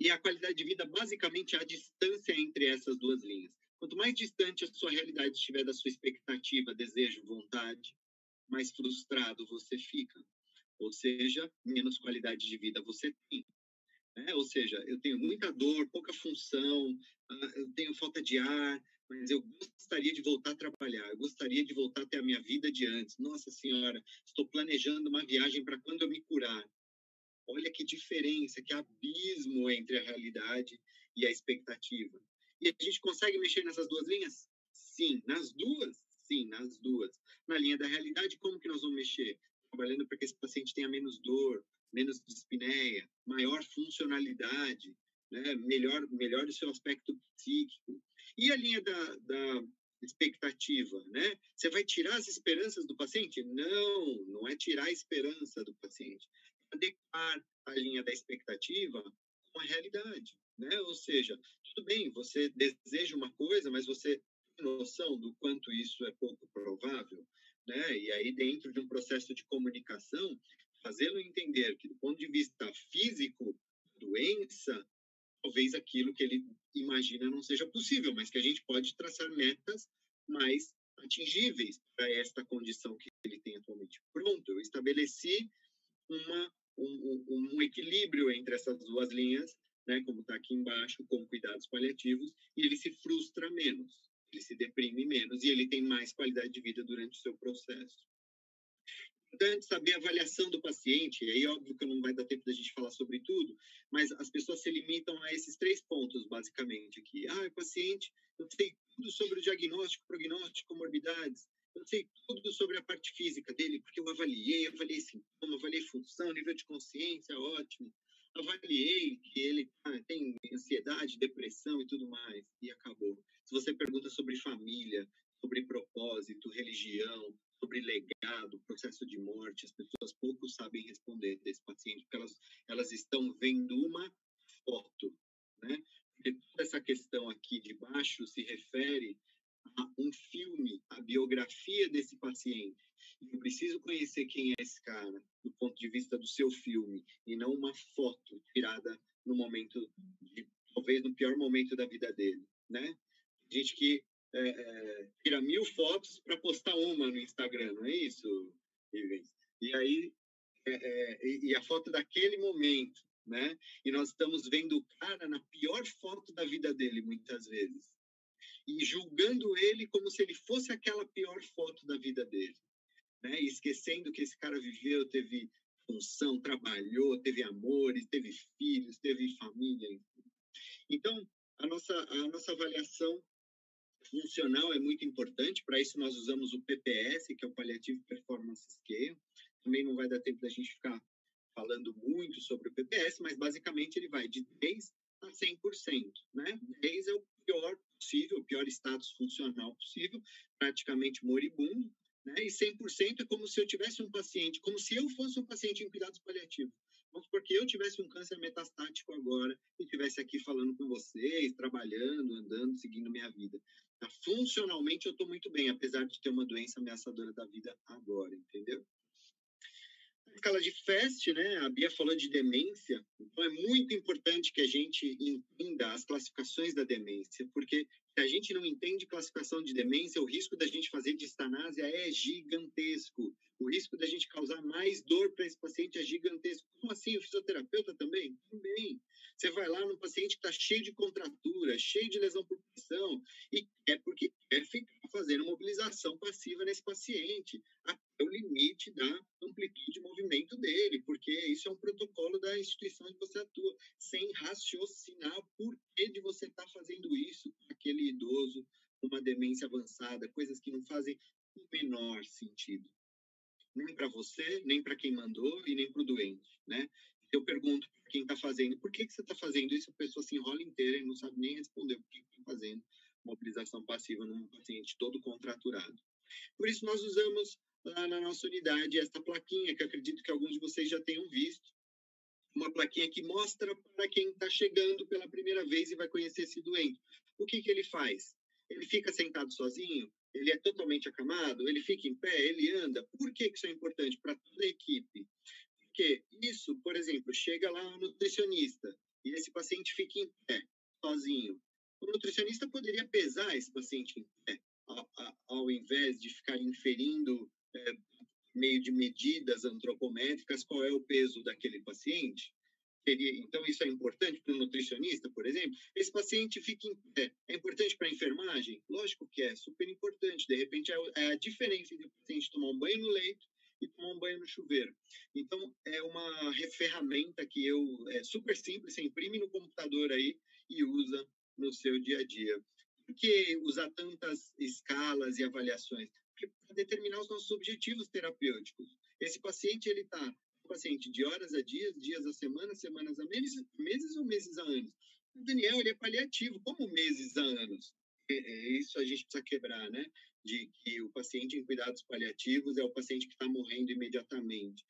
E a qualidade de vida basicamente é a distância entre essas duas linhas. Quanto mais distante a sua realidade estiver da sua expectativa, desejo, vontade, mais frustrado você fica. Ou seja, menos qualidade de vida você tem. Ou seja, eu tenho muita dor, pouca função, eu tenho falta de ar, mas eu gostaria de voltar a trabalhar, eu gostaria de voltar a ter a minha vida de antes. Nossa Senhora, estou planejando uma viagem para quando eu me curar. Olha que diferença, que abismo entre a realidade e a expectativa. E a gente consegue mexer nessas duas linhas? Sim, nas duas. Sim, nas duas. Na linha da realidade, como que nós vamos mexer? Trabalhando para que esse paciente tenha menos dor, menos dispneia, maior funcionalidade, né? melhor o seu aspecto psíquico. E a linha da expectativa, né? Você vai tirar as esperanças do paciente? Não, não é tirar a esperança do paciente. Adequar a linha da expectativa com a realidade, né? Ou seja, tudo bem, você deseja uma coisa, mas você tem noção do quanto isso é pouco provável, né? E aí, dentro de um processo de comunicação, fazê-lo entender que, do ponto de vista físico, doença, talvez aquilo que ele imagina não seja possível, mas que a gente pode traçar metas mais atingíveis para esta condição que ele tem atualmente. Pronto, eu estabeleci um equilíbrio entre essas duas linhas, né, como está aqui embaixo, com cuidados paliativos, e ele se frustra menos, ele se deprime menos, e ele tem mais qualidade de vida durante o seu processo. Importante saber a avaliação do paciente, e aí óbvio que não vai dar tempo da gente falar sobre tudo, mas as pessoas se limitam a esses 3 pontos, basicamente, aqui. O paciente, eu sei tudo sobre o diagnóstico, prognóstico, comorbidades, eu sei tudo sobre a parte física dele, porque eu avaliei sintoma, avaliei função, nível de consciência, ótimo. Avaliei que ele tem ansiedade, depressão e tudo mais, e acabou. Se você pergunta sobre família, sobre propósito, religião, sobre legado, processo de morte, as pessoas pouco sabem responder desse paciente, porque elas estão vendo uma foto, né? Porque toda essa questão aqui de baixo se refere a um filme, a biografia desse paciente. Eu preciso conhecer quem é esse cara, do ponto de vista do seu filme, e não uma foto tirada no momento, talvez no pior momento da vida dele, né? Gente que tira 1000 fotos para postar uma no Instagram, não é isso, Ivens? E aí, e a foto daquele momento, né? E nós estamos vendo o cara na pior foto da vida dele, muitas vezes. E julgando ele como se ele fosse aquela pior foto da vida dele, né? E esquecendo que esse cara viveu, teve função, trabalhou, teve amores, teve filhos, teve família. Enfim. Então, a nossa avaliação funcional é muito importante. Para isso, nós usamos o PPS, que é o Palliative Performance Scale. Também não vai dar tempo da gente ficar falando muito sobre o PPS, mas basicamente ele vai de 10% a 100%. Né? 10 é o pior possível, o pior status funcional possível, praticamente moribundo. Né? E 100% é como se eu tivesse um paciente, como se eu fosse um paciente em cuidados paliativos. Vamos supor que eu tivesse um câncer metastático agora e estivesse aqui falando com vocês, trabalhando, andando, seguindo minha vida. Funcionalmente eu estou muito bem, apesar de ter uma doença ameaçadora da vida agora, entendeu? A escala de FAST, né? A Bia falou de demência, então é muito importante que a gente entenda as classificações da demência, porque se a gente não entende classificação de demência, o risco da gente fazer distanásia é gigantesco. O risco da gente causar mais dor para esse paciente é gigantesco. Como assim? O fisioterapeuta também? Também. Você vai lá num paciente que está cheio de contratura, cheio de lesão por pressão, e é porque quer ficar fazendo mobilização passiva nesse paciente, até o limite da amplitude de movimento dele, porque isso é um protocolo da instituição onde você atua, sem raciocinar o porquê de você estar fazendo isso com aquele idoso, com uma demência avançada, coisas que não fazem o menor sentido. Nem para você, nem para quem mandou e nem para o doente, né? Eu pergunto para quem está fazendo, por que você está fazendo isso? A pessoa se enrola inteira e não sabe nem responder por que está fazendo mobilização passiva num paciente todo contraturado. Por isso, nós usamos lá na nossa unidade esta plaquinha, que eu acredito que alguns de vocês já tenham visto, uma plaquinha que mostra para quem está chegando pela primeira vez e vai conhecer esse doente. O que ele faz? Ele fica sentado sozinho? Ele é totalmente acamado? Ele fica em pé? Ele anda? Por que isso é importante para toda a equipe? Porque isso, por exemplo, chega lá um nutricionista e esse paciente fica em pé, sozinho. O nutricionista poderia pesar esse paciente em pé, ao invés de ficar inferindo meio de medidas antropométricas qual é o peso daquele paciente. Então, isso é importante para o nutricionista, por exemplo. Esse paciente fica em pé. É importante para a enfermagem? Lógico que é, super importante. De repente, é a diferença entre o paciente tomar um banho no leito e tomar um banho no chuveiro. Então, é uma ferramenta que é super simples, você imprime no computador aí e usa no seu dia a dia. Por que usar tantas escalas e avaliações? Para determinar os nossos objetivos terapêuticos. Esse paciente, ele está paciente de horas a dias, dias a semana, semanas a meses ou meses a anos. O Daniel, ele é paliativo, como meses a anos? Isso a gente precisa quebrar, né? De que o paciente em cuidados paliativos é o paciente que está morrendo imediatamente.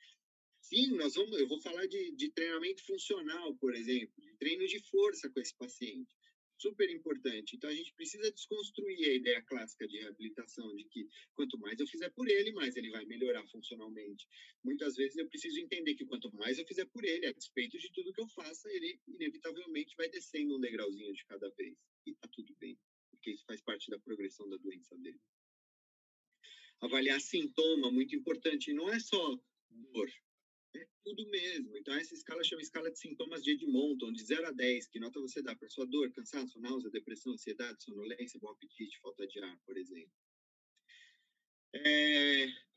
Sim, eu vou falar de treinamento funcional, por exemplo, de treino de força com esse paciente. Super importante. Então, a gente precisa desconstruir a ideia clássica de reabilitação, de que quanto mais eu fizer por ele, mais ele vai melhorar funcionalmente. Muitas vezes eu preciso entender que quanto mais eu fizer por ele, a despeito de tudo que eu faça, ele inevitavelmente vai descendo um degrauzinho de cada vez. E tá tudo bem, porque isso faz parte da progressão da doença dele. avaliar sintoma, muito importante. E não é só dor, é tudo mesmo. Então, essa escala chama escala de sintomas de Edmonton, de 0 a 10. Que nota você dá para sua dor, cansaço, náusea, depressão, ansiedade, sonolência, bom apetite, falta de ar, por exemplo.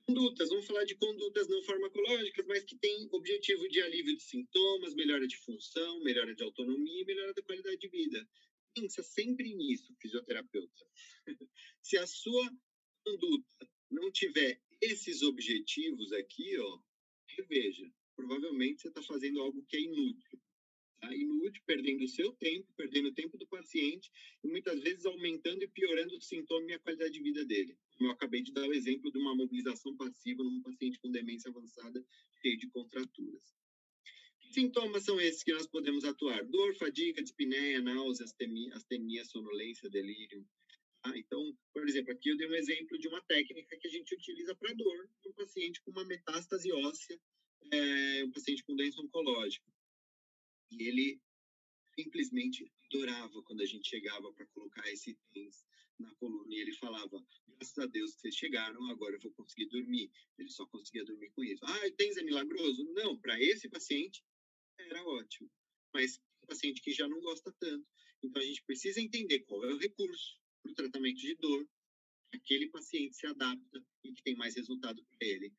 Condutas, vamos falar de condutas não farmacológicas, mas que têm objetivo de alívio de sintomas, melhora de função, melhora de autonomia e melhora da qualidade de vida. Pensa sempre nisso, fisioterapeuta. Se a sua conduta não tiver esses objetivos aqui, reveja. Provavelmente você está fazendo algo que é inútil. Tá? Inútil, perdendo o seu tempo, perdendo o tempo do paciente e muitas vezes aumentando e piorando o sintoma e a qualidade de vida dele. Como eu acabei de dar o exemplo de uma mobilização passiva num paciente com demência avançada cheio de contraturas. Que sintomas são esses que nós podemos atuar? Dor, fadiga, dispneia, náusea, astenia, sonolência, delírio. Então, por exemplo, aqui eu dei um exemplo de uma técnica que a gente utiliza para dor de um paciente com uma metástase óssea, um paciente com doença oncológica. E ele simplesmente adorava quando a gente chegava para colocar esse TENS na coluna. E ele falava, graças a Deus que vocês chegaram, agora eu vou conseguir dormir. Ele só conseguia dormir com isso. O TENS é milagroso? Não, para esse paciente era ótimo. Mas tem um paciente que já não gosta tanto. Então a gente precisa entender qual é o recurso para o tratamento de dor, que aquele paciente se adapta e que tem mais resultado para ele.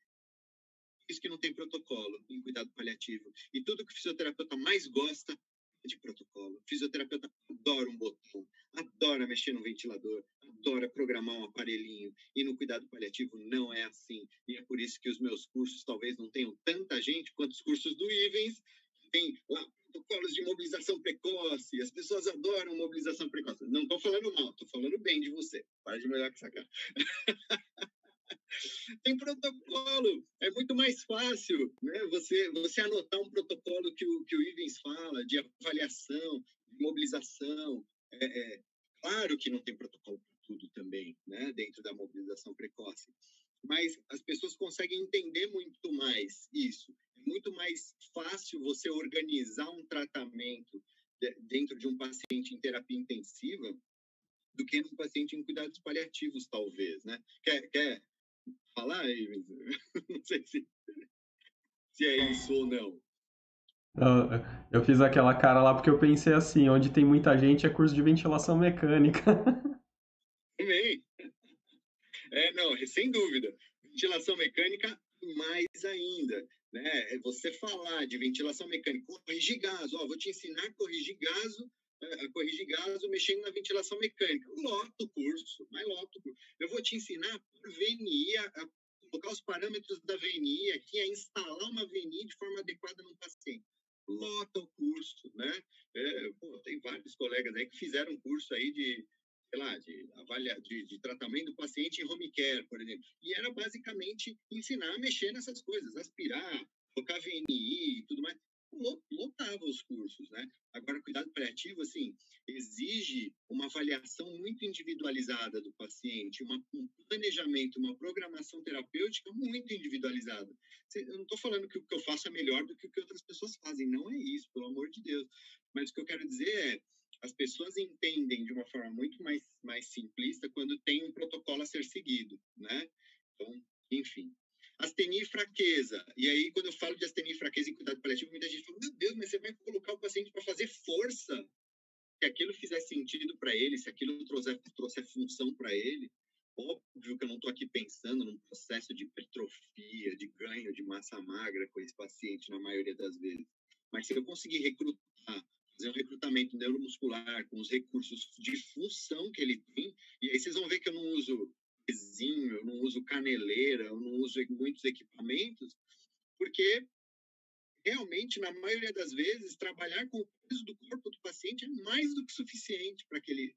Isso que não tem protocolo em cuidado paliativo. E tudo que o fisioterapeuta mais gosta é de protocolo. O fisioterapeuta adora um botão, adora mexer no ventilador, adora programar um aparelhinho. E no cuidado paliativo não é assim. E é por isso que os meus cursos talvez não tenham tanta gente quanto os cursos do Ivens, que tem lá protocolos de mobilização precoce. As pessoas adoram mobilização precoce. Não estou falando mal, estou falando bem de você. Para de me olhar com essa cara. Tem protocolo, é muito mais fácil, né? Você anotar um protocolo que o Ivens fala, de avaliação, de mobilização. Claro que não tem protocolo para tudo também, né? Dentro da mobilização precoce. Mas as pessoas conseguem entender muito mais isso. É muito mais fácil você organizar um tratamento dentro de um paciente em terapia intensiva do que num paciente em cuidados paliativos, talvez, né? Quer falar, Ivens? Não sei se é isso ou não. Eu fiz aquela cara lá porque eu pensei assim, onde tem muita gente é curso de ventilação mecânica. Também. Não, sem dúvida. Ventilação mecânica, mais ainda. Né? Você falar de ventilação mecânica, corrigir gaso, vou te ensinar a corrigir gaso mexendo na ventilação mecânica. Lota o curso, mas lota o curso. Eu vou te ensinar por VNI, a colocar os parâmetros da VNI aqui, a instalar uma VNI de forma adequada no paciente. Lota o curso, né? Tem vários colegas aí que fizeram curso aí de tratamento do paciente em home care, por exemplo. E era basicamente ensinar a mexer nessas coisas, aspirar, colocar VNI e tudo mais. Lotava os cursos, né? Agora, cuidado paliativo, assim, exige uma avaliação muito individualizada do paciente, um planejamento, uma programação terapêutica muito individualizada. Eu não estou falando que o que eu faço é melhor do que o que outras pessoas fazem, não é isso, pelo amor de Deus. Mas o que eu quero dizer é, as pessoas entendem de uma forma muito mais simplista quando tem um protocolo a ser seguido, né? Então, enfim. Astenia e fraqueza. E aí, quando eu falo de astenia e fraqueza em cuidado paliativo, muita gente fala, meu Deus, mas você vai colocar o paciente para fazer força? Se aquilo fizer sentido para ele, se aquilo trouxer função para ele, óbvio que eu não estou aqui pensando num processo de hipertrofia, de ganho de massa magra com esse paciente, na maioria das vezes. Mas se eu conseguir fazer um recrutamento neuromuscular com os recursos de função que ele tem, e aí vocês vão ver que eu não uso pezinho, eu não uso caneleira, eu não uso muitos equipamentos, porque realmente, na maioria das vezes, trabalhar com o peso do corpo do paciente é mais do que suficiente para aquele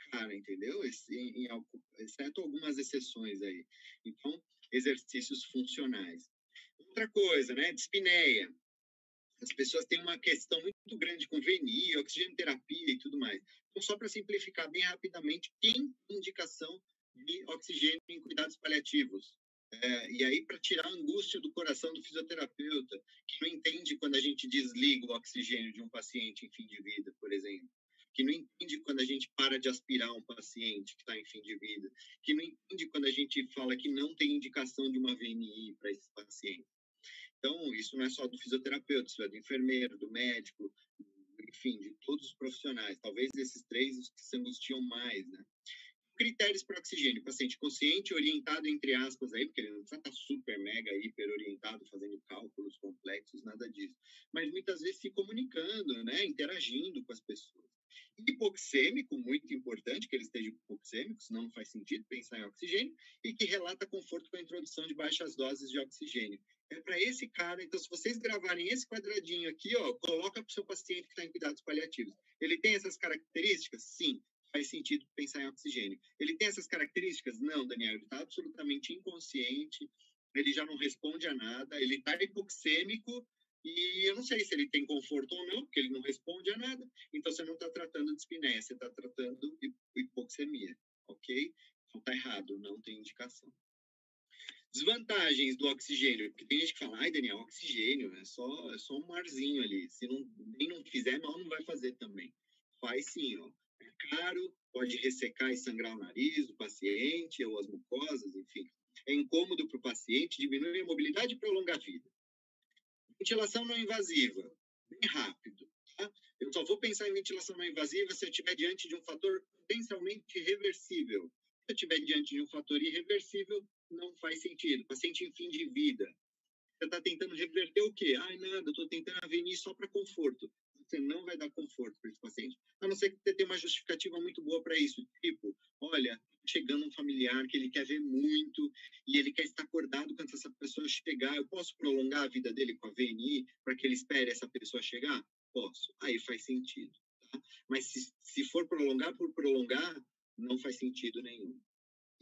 cara, entendeu? Exceto algumas exceções aí. Então, exercícios funcionais. Outra coisa, né? Dispneia. As pessoas têm uma questão muito grande com VNI, oxigenoterapia e tudo mais. Então, só para simplificar bem rapidamente, tem indicação de oxigênio em cuidados paliativos. E aí, para tirar a angústia do coração do fisioterapeuta, que não entende quando a gente desliga o oxigênio de um paciente em fim de vida, por exemplo. que não entende quando a gente para de aspirar um paciente que está em fim de vida, que não entende quando a gente fala que não tem indicação de uma VNI para esse paciente. Então, isso não é só do fisioterapeuta, isso é do enfermeiro, do médico, enfim, de todos os profissionais. Talvez esses 3 os que se angustiam mais, né? Critérios para oxigênio: paciente consciente, orientado, entre aspas, aí, porque ele não precisa estar super, mega, hiper orientado, fazendo cálculos complexos, nada disso. Mas muitas vezes se comunicando, né? Interagindo com as pessoas. Hipoxêmico, muito importante que ele esteja hipoxêmico, senão não faz sentido pensar em oxigênio, e que relata conforto com a introdução de baixas doses de oxigênio. É para esse cara, então, se vocês gravarem esse quadradinho aqui, ó, coloca para o seu paciente que está em cuidados paliativos. Ele tem essas características? Sim. Faz sentido pensar em oxigênio. Ele tem essas características? Não, Daniel, ele está absolutamente inconsciente, ele já não responde a nada, ele está hipoxêmico, e eu não sei se ele tem conforto ou não, porque ele não responde a nada, então você não está tratando de dispneia, você está tratando de hipoxemia, ok? Então está errado, não tem indicação. Desvantagens do oxigênio, porque tem gente que fala, ai, Daniel, oxigênio é só um arzinho ali, se nem não fizer mal, não vai fazer também. Faz sim, ó. É caro, pode ressecar e sangrar o nariz do paciente, ou as mucosas, enfim. É incômodo para o paciente, diminui a mobilidade e prolonga a vida. Ventilação não invasiva, bem rápido. Tá? Eu só vou pensar em ventilação não invasiva se eu estiver diante de um fator potencialmente reversível. Se eu estiver diante de um fator irreversível, não faz sentido. Paciente em fim de vida. Você está tentando reverter o quê? Ai, nada, eu estou tentando avenir só para conforto. Você não vai dar conforto para esse paciente, a não ser que você tenha uma justificativa muito boa para isso. Tipo, olha, chegando um familiar que ele quer ver muito e ele quer estar acordado quando essa pessoa chegar. Eu posso prolongar a vida dele com a VNI para que ele espere essa pessoa chegar? Posso. Aí faz sentido. Tá? Mas se for prolongar por prolongar, não faz sentido nenhum.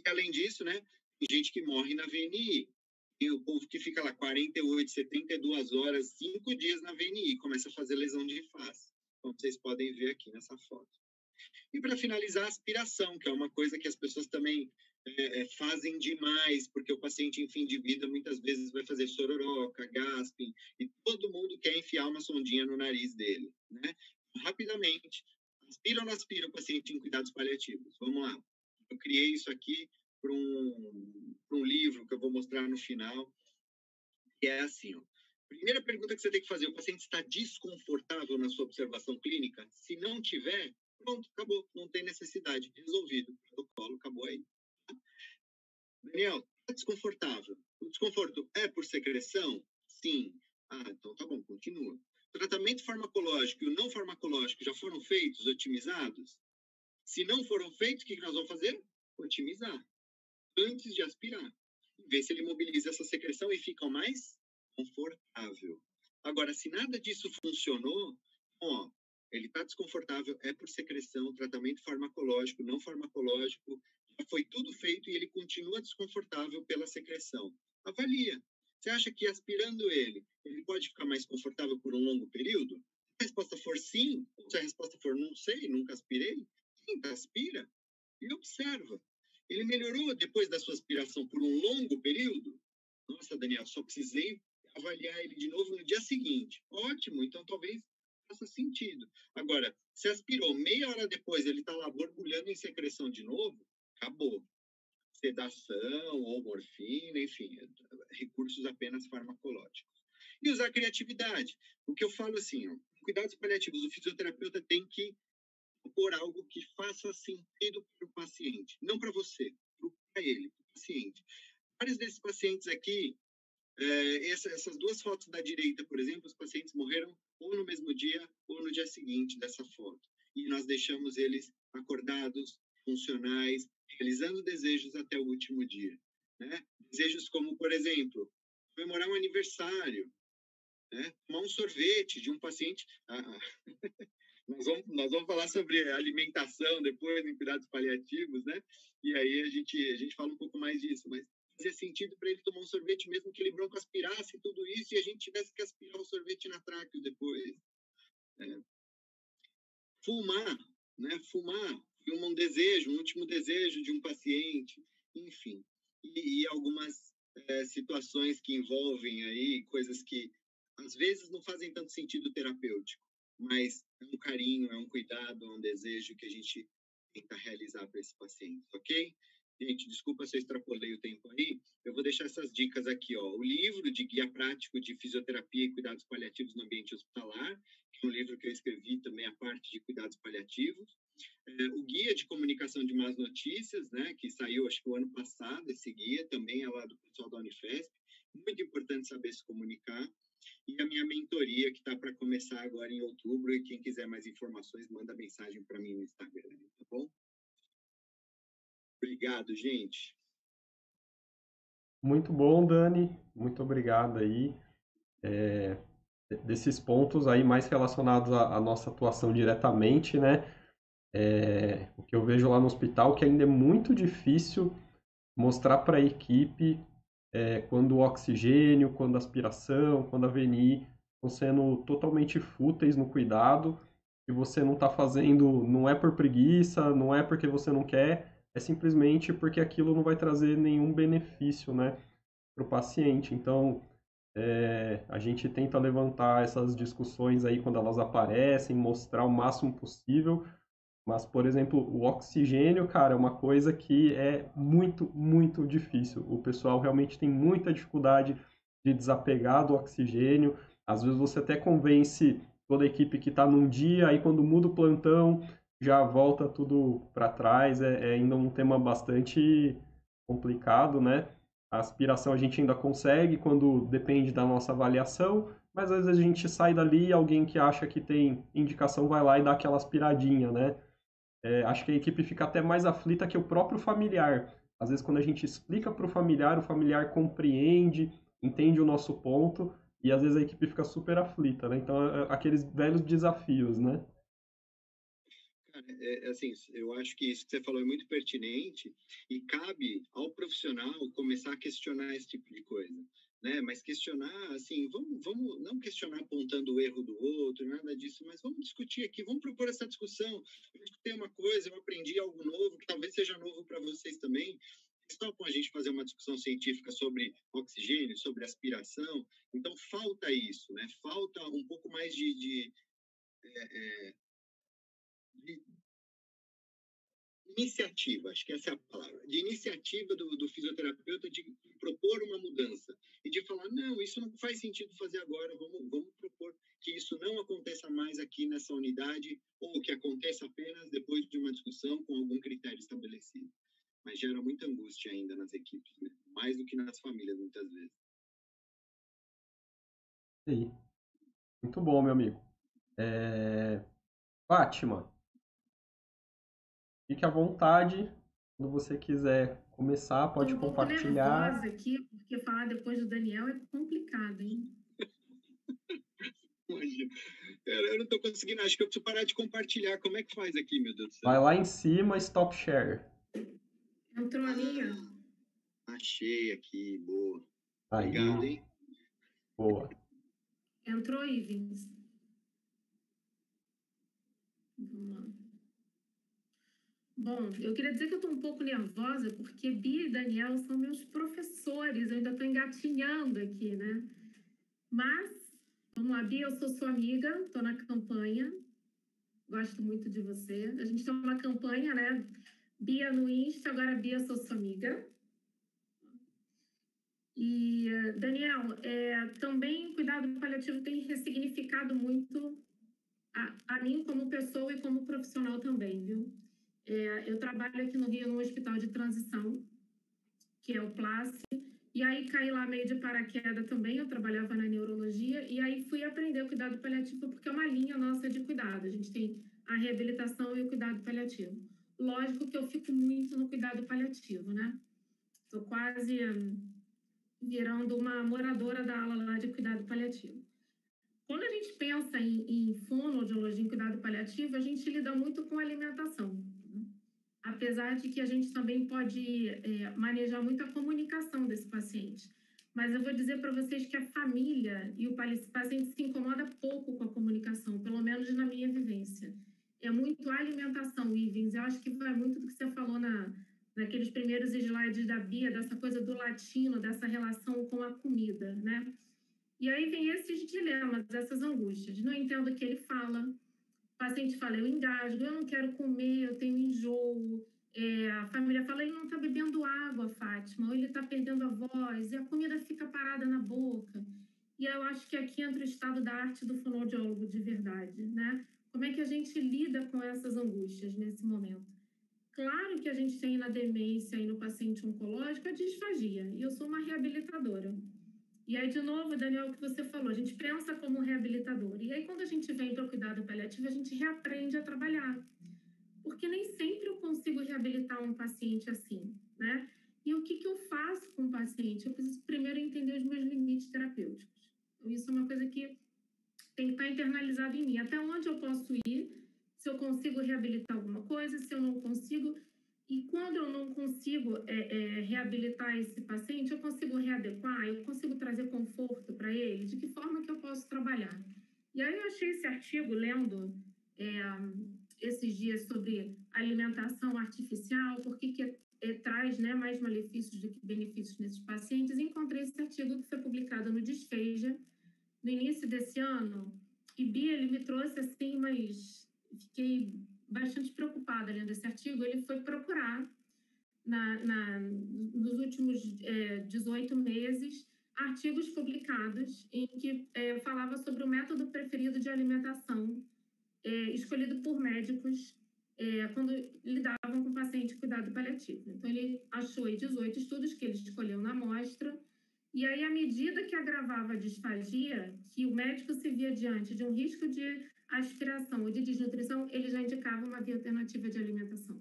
E além disso, né, tem gente que morre na VNI. Tem o povo que fica lá 48, 72 horas, 5 dias na VNI, começa a fazer lesão de face, como vocês podem ver aqui nessa foto. E para finalizar, a aspiração, que é uma coisa que as pessoas também fazem demais, porque o paciente em fim de vida muitas vezes vai fazer sororoca, gasping, e todo mundo quer enfiar uma sondinha no nariz dele, né? Rapidamente, aspira ou não aspira o paciente em cuidados paliativos? Vamos lá. Eu criei isso aqui para um livro que eu vou mostrar no final, que é assim, ó. Primeira pergunta que você tem que fazer: o paciente está desconfortável na sua observação clínica? Se não tiver, pronto, acabou, não tem necessidade, resolvido, protocolo, acabou aí. Daniel, está desconfortável? O desconforto é por secreção? Sim. Ah, então tá bom, continua. Tratamento farmacológico e o não farmacológico já foram feitos, otimizados? Se não foram feitos, o que nós vamos fazer? Otimizar, antes de aspirar. Ver se ele mobiliza essa secreção e fica mais confortável. Agora, se nada disso funcionou, ó, ele está desconfortável, é por secreção, tratamento farmacológico, não farmacológico, já foi tudo feito e ele continua desconfortável pela secreção. Avalia. Você acha que aspirando ele pode ficar mais confortável por um longo período? Se a resposta for sim, ou se a resposta for não sei, nunca aspirei, tenta, aspira e observa. Ele melhorou depois da sua aspiração por um longo período? Nossa, Daniel, só precisei avaliar ele de novo no dia seguinte. Ótimo, então talvez faça sentido. Agora, se aspirou meia hora depois, ele está lá borbulhando em secreção de novo, acabou. Sedação ou morfina, enfim, recursos apenas farmacológicos. E usar criatividade. O que eu falo assim, ó, cuidados paliativos, o fisioterapeuta tem que propor algo que faça sentido para o paciente, não para você, para ele, para o paciente. Vários desses pacientes aqui, essas 2 fotos da direita, por exemplo, os pacientes morreram ou no mesmo dia ou no dia seguinte dessa foto. E nós deixamos eles acordados, funcionais, realizando desejos até o último dia. Né? Desejos como, por exemplo, comemorar um aniversário, né? Tomar um sorvete de um paciente... Nós vamos falar sobre alimentação depois em cuidados paliativos, né? E aí a gente fala um pouco mais disso, mas fazia sentido para ele tomar um sorvete mesmo que ele broncoaspirasse tudo isso e a gente tivesse que aspirar o sorvete na tráqueo depois. Fumar, né? Fumar, um desejo, um último desejo de um paciente, enfim. E algumas situações que envolvem aí coisas que às vezes não fazem tanto sentido terapêutico, mas é um carinho, é um cuidado, é um desejo que a gente tenta realizar para esse paciente, ok? Gente, desculpa se eu extrapolei o tempo aí, eu vou deixar essas dicas aqui, ó. O livro de Guia Prático de Fisioterapia e Cuidados Paliativos no Ambiente Hospitalar, que é um livro que eu escrevi também a parte de cuidados paliativos. O Guia de Comunicação de Más Notícias, né, que saiu, acho que o ano passado, esse guia também é lá do pessoal da Unifesp. Muito importante saber se comunicar. E a minha mentoria, que está para começar agora em outubro, e quem quiser mais informações, manda mensagem para mim no Instagram, tá bom? Obrigado, gente. Muito bom, Dani. Muito obrigado aí. Desses pontos aí mais relacionados à nossa atuação diretamente, né? O que eu vejo lá no hospital, que ainda é muito difícil mostrar para a equipe quando o oxigênio, quando a aspiração, quando a VNI estão sendo totalmente fúteis no cuidado, que você não está fazendo, não é por preguiça, não é porque você não quer, é simplesmente porque aquilo não vai trazer nenhum benefício, né, para o paciente. Então, a gente tenta levantar essas discussões aí quando elas aparecem, mostrar o máximo possível, mas, por exemplo, o oxigênio, cara, é uma coisa que é muito, muito difícil. O pessoal realmente tem muita dificuldade de desapegar do oxigênio. Às vezes você até convence toda a equipe que está num dia, aí quando muda o plantão, já volta tudo para trás. É ainda um tema bastante complicado, né? A aspiração a gente ainda consegue quando depende da nossa avaliação, mas às vezes a gente sai dali e alguém que acha que tem indicação vai lá e dá aquela aspiradinha, né? Acho que a equipe fica até mais aflita que o próprio familiar. Às vezes, quando a gente explica para o familiar compreende, entende o nosso ponto, e às vezes a equipe fica super aflita, né? Então, aqueles velhos desafios, né? Cara, assim, eu acho que isso que você falou é muito pertinente e cabe ao profissional começar a questionar esse tipo de coisa, né? Mas questionar, assim, vamos não questionar apontando o erro do outro, nada disso, mas vamos discutir aqui, vamos propor essa discussão. Eu escutei uma coisa, eu aprendi algo novo, que talvez seja novo para vocês também. Vocês topam a gente fazer uma discussão científica sobre oxigênio, sobre aspiração? Então, falta isso, né? Falta um pouco mais de iniciativa, acho que essa é a palavra, de iniciativa do fisioterapeuta de propor uma mudança e de falar, não, isso não faz sentido fazer agora, vamos propor que isso não aconteça mais aqui nessa unidade ou que aconteça apenas depois de uma discussão com algum critério estabelecido. Mas gera muita angústia ainda nas equipes, né? Mais do que nas famílias, muitas vezes. Sim. Muito bom, meu amigo. Fátima, fique à vontade. Quando você quiser começar, pode Estou um pouco compartilhar. nervosa aqui, porque falar depois do Daniel é complicado, hein? Imagina. Eu não estou conseguindo, acho que eu preciso parar de compartilhar. Como é que faz aqui, meu Deus do céu? Vai lá em cima, stop share. Entrou a minha? Achei aqui, boa. Aí, Obrigado, hein? boa. Entrou, Ivens? Vamos lá. Bom, eu queria dizer que eu estou um pouco nervosa porque Bia e Daniel são meus professores, eu ainda estou engatinhando aqui, né? Mas, vamos lá, Bia, eu sou sua amiga, estou na campanha, gosto muito de você. A gente tem uma campanha, né? Bia no Insta, agora Bia, sou sua amiga. E, Daniel, também cuidado paliativo tem ressignificado muito a mim como pessoa e como profissional também, viu? Eu trabalho aqui no Rio num hospital de transição, que é o Place, e aí caí lá meio de paraquedas também, eu trabalhava na neurologia, e aí fui aprender o cuidado paliativo, porque é uma linha nossa de cuidado, a gente tem a reabilitação e o cuidado paliativo. Lógico que eu fico muito no cuidado paliativo, né? Estou quase virando uma moradora da ala lá de cuidado paliativo. Quando a gente pensa em fonoaudiologia, em cuidado paliativo, a gente lida muito com alimentação, né? Apesar de que a gente também pode manejar muito a comunicação desse paciente. Mas eu vou dizer para vocês que a família e o paciente se incomoda pouco com a comunicação, pelo menos na minha vivência. É muito a alimentação, Ivens. Eu acho que vai muito do que você falou naqueles primeiros slides da Bia, dessa coisa do latino, dessa relação com a comida, né? E aí vem esses dilemas. sintomas, essas angústias. Não entendo o que ele fala. O paciente fala, eu engasgo, eu não quero comer, eu tenho enjoo. A família fala, ele não está bebendo água, Fátima, ou ele está perdendo a voz, e a comida fica parada na boca. E eu acho que aqui entra o estado da arte do fonoaudiólogo de verdade, né? Como é que a gente lida com essas angústias nesse momento? Claro que a gente tem na demência e no paciente oncológico a disfagia, e eu sou uma reabilitadora. E aí, de novo, Daniel, o que você falou, a gente pensa como reabilitador. E aí, quando a gente vem para o cuidado paliativo, a gente reaprende a trabalhar. Porque nem sempre eu consigo reabilitar um paciente assim, né? E o que eu faço com o paciente? Eu preciso primeiro entender os meus limites terapêuticos. Então, isso é uma coisa que tem que estar internalizado em mim. Até onde eu posso ir, se eu consigo reabilitar alguma coisa, se eu não consigo. E quando eu não consigo reabilitar esse paciente, eu consigo readequar, eu consigo trazer conforto para ele, de que forma que eu posso trabalhar? E aí eu achei esse artigo, lendo esses dias sobre alimentação artificial, por que traz, né, mais malefícios do que benefícios nesses pacientes, e encontrei esse artigo que foi publicado no Disfagia, no início desse ano, e Bia, ele me trouxe assim, mas fiquei bastante preocupada lendo esse artigo. Ele foi procurar, nos últimos 18 meses, artigos publicados em que falava sobre o método preferido de alimentação escolhido por médicos quando lidavam com paciente cuidado paliativo. Então, ele achou 18 estudos que ele escolheu na amostra, e aí, à medida que agravava a disfagia, que o médico se via diante de um risco de aspiração ou de desnutrição, ele já indicava uma via alternativa de alimentação.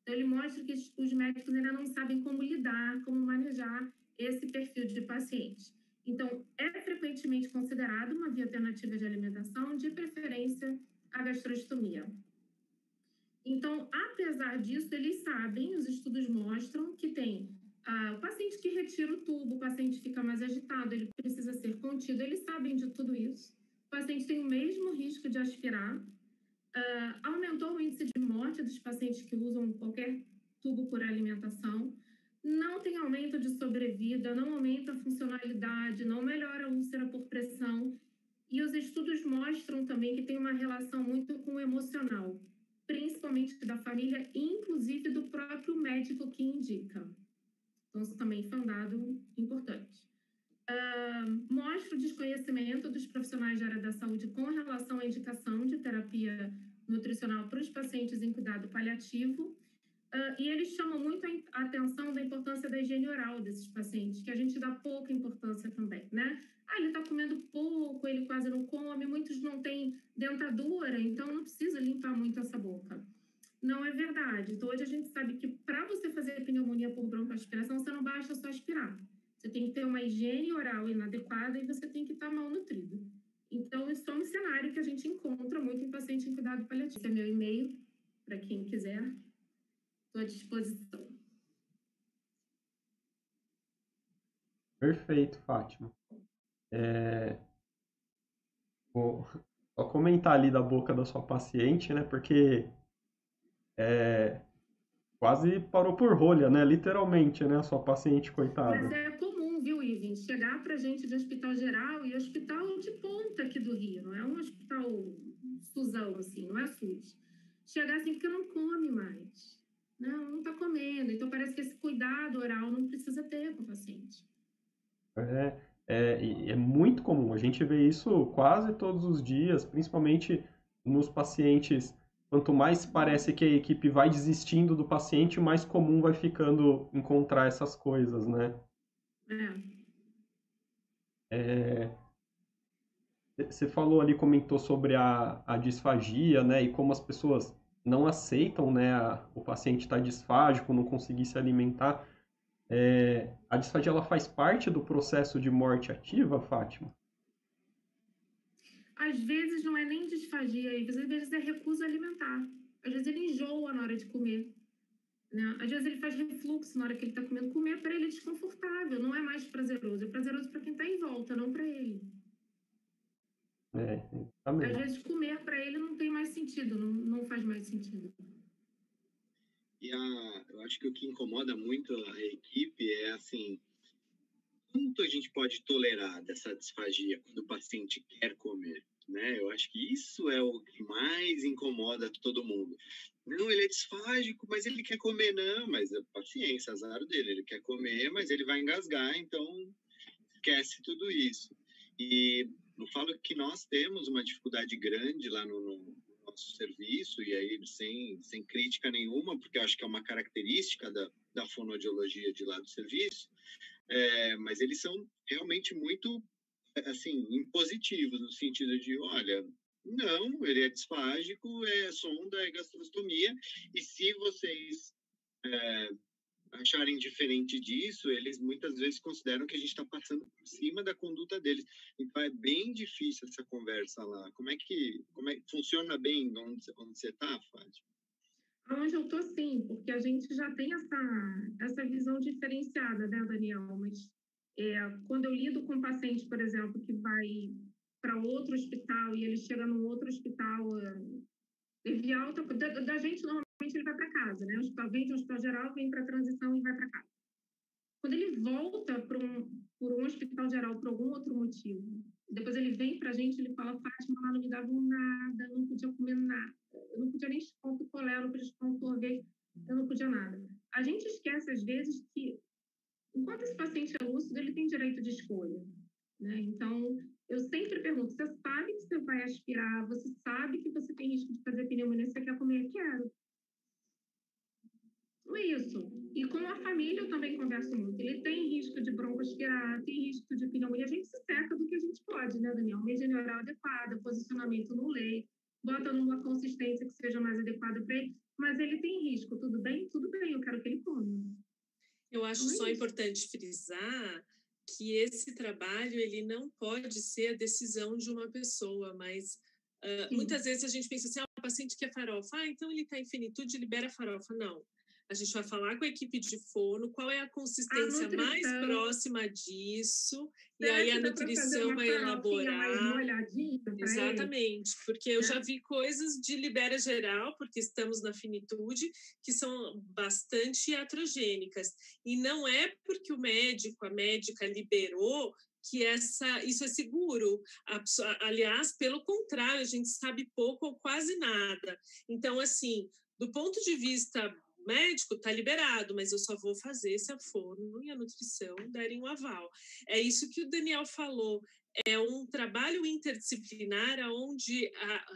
Então, ele mostra que os médicos ainda não sabem como lidar, como manejar esse perfil de paciente. Então, é frequentemente considerado uma via alternativa de alimentação, de preferência a gastrostomia. Então, apesar disso, eles sabem, os estudos mostram que tem o paciente que retira o tubo, o paciente fica mais agitado, ele precisa ser contido, eles sabem de tudo isso. O paciente tem o mesmo risco de aspirar. Aumentou o índice de morte dos pacientes que usam qualquer tubo por alimentação. Não tem aumento de sobrevida, não aumenta a funcionalidade, não melhora a úlcera por pressão. E os estudos mostram também que tem uma relação muito com o emocional, principalmente da família, inclusive do próprio médico que indica. Então, isso também foi um dado importante. Mostra o desconhecimento dos profissionais da área da saúde com relação à indicação de terapia nutricional para os pacientes em cuidado paliativo. E eles chamam muito a atenção da importância da higiene oral desses pacientes, que a gente dá pouca importância também, né? Ele está comendo pouco, ele quase não come, muitos não têm dentadura, então não precisa limpar muito essa boca. Não é verdade. Então, hoje a gente sabe que para você fazer pneumonia por broncoaspiração, você não basta só aspirar. Você tem que ter uma higiene oral inadequada e você tem que estar mal nutrido. Então, isso é um cenário que a gente encontra muito em paciente em cuidado paliativo. Esse é meu e-mail, para quem quiser. Estou à disposição. Perfeito, Fátima. Vou só comentar ali da boca da sua paciente, né? Porque quase parou por rolha, né? Literalmente, né? A sua paciente, coitada. Mas é comum, viu, Ivan? Chegar pra gente de hospital geral e hospital de ponta aqui do Rio. Não é um hospital SUSão, assim, não é SUS. Chegar assim porque não come mais. Não está comendo. Então, parece que esse cuidado oral não precisa ter com o paciente. É muito comum. A gente vê isso quase todos os dias, principalmente nos pacientes. Quanto mais parece que a equipe vai desistindo do paciente, mais comum vai ficando encontrar essas coisas, né? Você falou ali, comentou sobre a disfagia, né? E como as pessoas não aceitam, né? O paciente estar disfágico, não conseguir se alimentar. A disfagia, ela faz parte do processo de morte ativa, Fátima? Às vezes não é nem disfagia, às vezes é recusa alimentar. Às vezes ele enjoa na hora de comer. Né? Às vezes ele faz refluxo na hora que ele está comendo. Comer para ele é desconfortável, não é mais prazeroso. É prazeroso para quem está em volta, não para ele. Às vezes comer para ele não tem mais sentido, não faz mais sentido. E eu acho que o que incomoda muito a equipe é assim, quanto a gente pode tolerar dessa disfagia quando o paciente quer comer, né? Eu acho que isso é o que mais incomoda todo mundo. Não, ele é disfágico, mas ele quer comer. Não, mas paciência, azar dele. Ele quer comer, mas ele vai engasgar, então esquece tudo isso. E eu falo que nós temos uma dificuldade grande lá no nosso serviço, e aí sem crítica nenhuma, porque eu acho que é uma característica da fonoaudiologia de lá do serviço, mas eles são realmente muito, assim, impositivos, no sentido de, olha, não, ele é disfágico, é sonda, é gastrostomia, e se vocês acharem diferente disso, eles muitas vezes consideram que a gente está passando por cima da conduta deles. Então, é bem difícil essa conversa lá. Como é que funciona bem onde você está, Fátima? Onde eu estou, sim, porque a gente já tem essa visão diferenciada, né, Daniel? Mas quando eu lido com um paciente, por exemplo, que vai para outro hospital e ele chega num outro hospital, teve alta, da gente, normalmente ele vai para casa, né? O hospital vem de um hospital geral, vem para a transição e vai para casa. Quando ele volta por um hospital geral por algum outro motivo, depois ele vem para a gente, ele fala, Fátima, lá não me davam nada, eu não podia comer nada, eu não podia nem chupar um picolé, eu não podia chupar um sorvete, eu não podia nada. A gente esquece, às vezes, que enquanto esse paciente é lúcido, ele tem direito de escolha, né? Então, eu sempre pergunto, você sabe que você vai aspirar, você sabe que você tem risco de fazer pneumonia, você quer comer? Quero. Isso. E com a família eu também converso muito. Ele tem risco de broncoaspirar, tem risco de pneumonia. A gente se cerca do que a gente pode, né, Daniel? Medida neural adequada, posicionamento no leito, bota numa consistência que seja mais adequada para ele. Mas ele tem risco, tudo bem? Tudo bem, eu quero que ele coma. Eu acho só importante frisar que esse trabalho ele não pode ser a decisão de uma pessoa, mas muitas vezes a gente pensa assim, o paciente quer farofa, então ele está em finitude, libera farofa. Não. A gente vai falar com a equipe de fono, qual é a consistência mais próxima disso, e aí a nutrição vai elaborar. Mais molhadinha exatamente, porque eu já vi coisas de libera geral, porque estamos na finitude, que são bastante iatrogênicas. E não é porque o médico, a médica liberou que isso é seguro. Aliás, pelo contrário, a gente sabe pouco ou quase nada. Então, assim, do ponto de vista médico, está liberado, mas eu só vou fazer se a fono e a nutrição derem um aval. É isso que o Daniel falou, é um trabalho interdisciplinar onde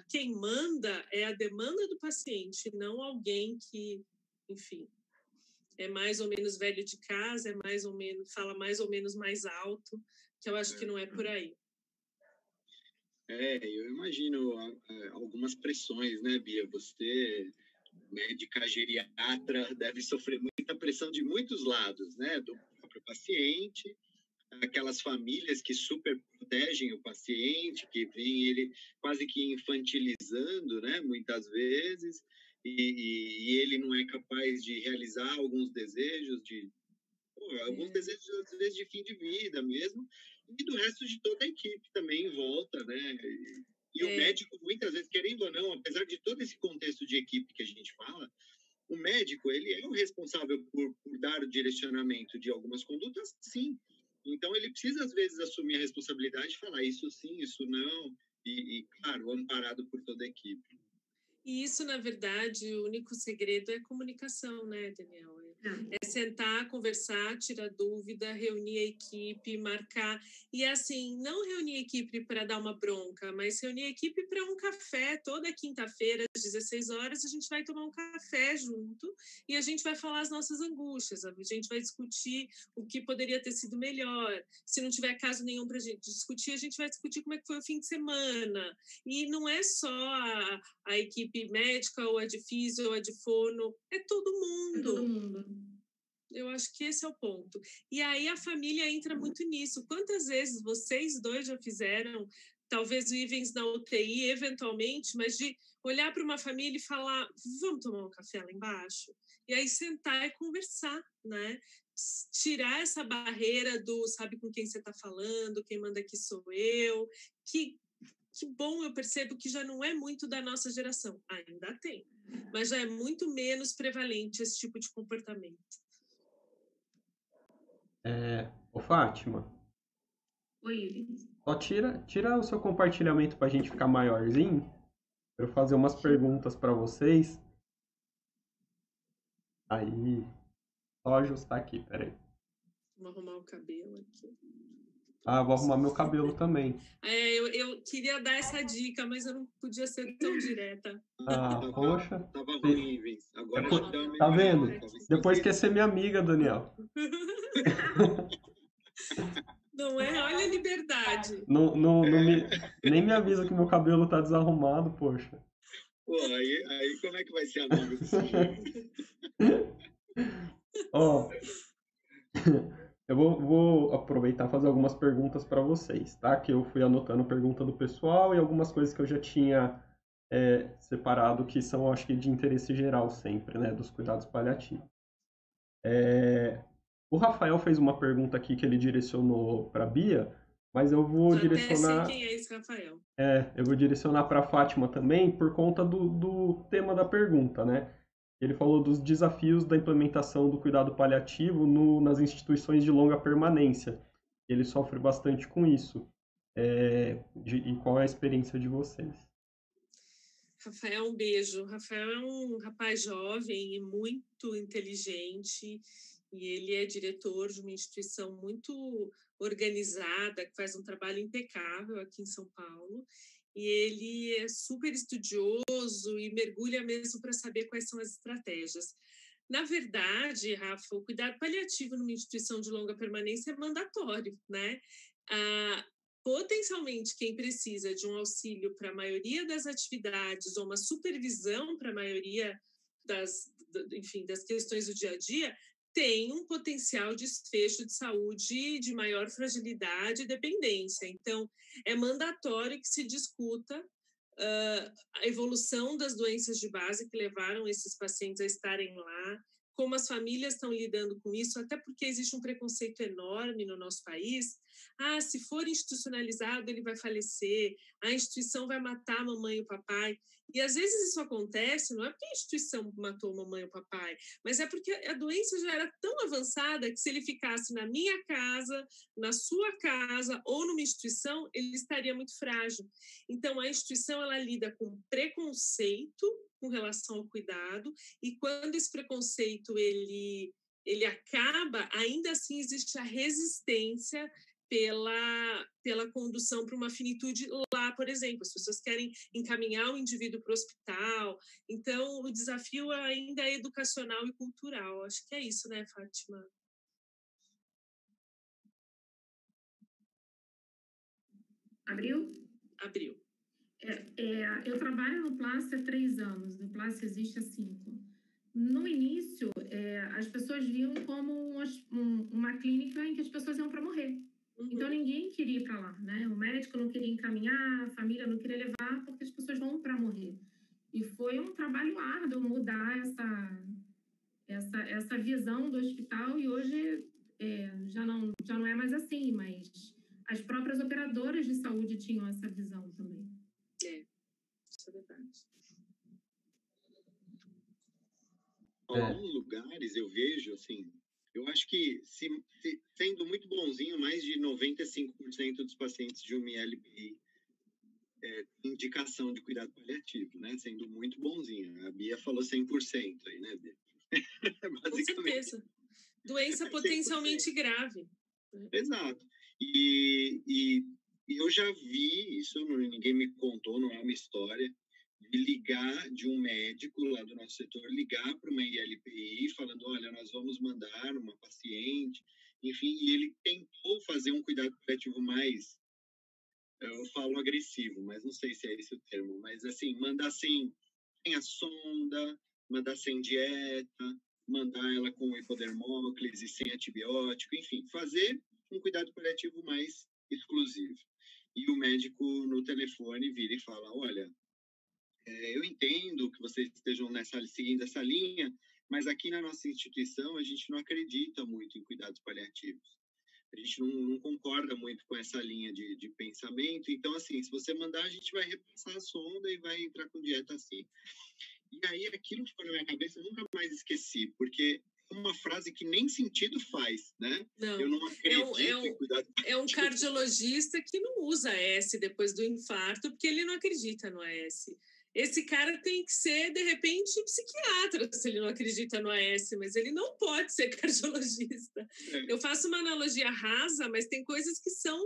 quem manda é a demanda do paciente, não alguém que, enfim, é mais ou menos velho de casa, fala mais ou menos mais alto, que eu acho que não é por aí. Eu imagino algumas pressões, né, Bia? Você, médica geriatra, deve sofrer muita pressão de muitos lados, né? Do próprio paciente, aquelas famílias que super protegem o paciente, que veem ele quase que infantilizando, né? Muitas vezes, e ele não é capaz de realizar alguns desejos alguns desejos, às vezes, de fim de vida mesmo, e do resto de toda a equipe também em volta, né? E o médico, muitas vezes, querendo ou não, apesar de todo esse contexto de equipe que a gente fala, o médico, ele é o responsável por dar o direcionamento de algumas condutas, sim. Então, ele precisa, às vezes, assumir a responsabilidade e falar isso sim, isso não, e claro, amparado por toda a equipe. E isso, na verdade, o único segredo é comunicação, né, Daniel? É sentar, conversar, tirar dúvida, reunir a equipe, marcar. E, assim, não reunir a equipe para dar uma bronca, mas reunir a equipe para um café. Toda quinta-feira, às 16 horas, a gente vai tomar um café junto e a gente vai falar as nossas angústias. A gente vai discutir o que poderia ter sido melhor. Se não tiver caso nenhum para a gente discutir, a gente vai discutir como é que foi o fim de semana. E não é só a equipe médica, ou a de físio, ou a de fono, é todo mundo. É todo mundo. Eu acho que esse é o ponto. E aí a família entra muito nisso. Quantas vezes vocês dois já fizeram, talvez vivem na UTI eventualmente, mas de olhar para uma família e falar, vamos tomar um café lá embaixo? E aí sentar e conversar, né? Tirar essa barreira do sabe com quem você está falando, quem manda aqui sou eu, que bom, eu percebo que já não é muito da nossa geração. Ainda tem, mas já é muito menos prevalente esse tipo de comportamento. Ô Fátima, Oi. só tira o seu compartilhamento para a gente ficar maiorzinho, para eu fazer umas perguntas para vocês. Aí, só ajustar aqui, peraí. Vamos arrumar o cabelo aqui. Vou arrumar meu cabelo também. Eu queria dar essa dica, mas eu não podia ser tão direta. Poxa. Tava ruim, Vince. Agora Tá vendo? Depois quer ser minha amiga, Daniel. Não é? Olha a liberdade. Nem me avisa que meu cabelo tá desarrumado, poxa. Pô, aí como é que vai ser amigo desse jeito? Ó, eu vou aproveitar e fazer algumas perguntas para vocês, tá? Que eu fui anotando pergunta do pessoal e algumas coisas que eu já tinha separado que são, acho que, de interesse geral sempre, né? Dos cuidados paliativos. O Rafael fez uma pergunta aqui que ele direcionou para a Bia, mas eu vou direcionar... Até sei quem é esse Rafael. Eu vou direcionar para a Fátima também por conta do tema da pergunta, né? Ele falou dos desafios da implementação do cuidado paliativo nas instituições de longa permanência. Ele sofre bastante com isso. E qual é a experiência de vocês? Rafael, um beijo. Rafael é um rapaz jovem e muito inteligente, e ele é diretor de uma instituição muito organizada, que faz um trabalho impecável aqui em São Paulo. E ele é super estudioso e mergulha mesmo para saber quais são as estratégias. Na verdade, Rafa, o cuidado paliativo numa instituição de longa permanência é mandatório, né? Potencialmente, quem precisa de um auxílio para a maioria das atividades ou uma supervisão para a maioria das questões do dia a dia, tem um potencial desfecho de saúde de maior fragilidade e dependência. Então, é mandatório que se discuta a evolução das doenças de base que levaram esses pacientes a estarem lá, como as famílias estão lidando com isso, até porque existe um preconceito enorme no nosso país. Se for institucionalizado, ele vai falecer, a instituição vai matar a mamãe e o papai. E às vezes isso acontece, não é porque a instituição matou a mamãe e o papai, mas é porque a doença já era tão avançada que se ele ficasse na minha casa, na sua casa ou numa instituição, ele estaria muito frágil. Então, a instituição, ela lida com preconceito com relação ao cuidado, e quando esse preconceito ele acaba, ainda assim existe a resistência pela condução para uma finitude lá, por exemplo. As pessoas querem encaminhar o indivíduo para o hospital. Então, o desafio ainda é educacional e cultural. Acho que é isso, né, Fátima? Abriu. Eu trabalho no Plácio há 3 anos. O Plácio existe há 5. No início, as pessoas viam como uma clínica em que as pessoas iam para morrer. Então, ninguém queria ir para lá, né? O médico não queria encaminhar, a família não queria levar, porque as pessoas vão para morrer. E foi um trabalho árduo mudar essa visão do hospital, e hoje já não é mais assim, mas as próprias operadoras de saúde tinham essa visão também. Isso é verdade. Alguns lugares eu vejo, assim, eu acho que, sendo muito bonzinho, mais de 95% dos pacientes de uma ILPI indicação de cuidado paliativo, né? Sendo muito bonzinho. A Bia falou 100% aí, né, Bia? Com certeza. Doença potencialmente grave. Exato. E eu já vi, isso ninguém me contou, não é uma história, de um médico lá do nosso setor, ligar para uma ILPI falando, olha, nós vamos mandar uma paciente, enfim, e ele tentou fazer um cuidado paliativo mais, eu falo agressivo, mas não sei se é esse o termo, mas assim, mandar sem a sonda, mandar sem dieta, mandar ela com hipodermóclise, sem antibiótico, enfim, fazer um cuidado paliativo mais exclusivo. E o médico no telefone vira e fala, olha, eu entendo que vocês estejam seguindo essa linha, mas aqui na nossa instituição a gente não acredita muito em cuidados paliativos. A gente não concorda muito com essa linha de pensamento. Então, assim, se você mandar, a gente vai repassar a sonda e vai entrar com dieta assim. E aí, aquilo ficou na minha cabeça, eu nunca mais esqueci, porque uma frase que nem sentido faz, né? Não. Eu não acredito em cuidado paliativo. É um cardiologista que não usa AS depois do infarto, porque ele não acredita no AS. Esse cara tem que ser, de repente, psiquiatra, se ele não acredita no AS, mas ele não pode ser cardiologista. Eu faço uma analogia rasa, mas tem coisas que são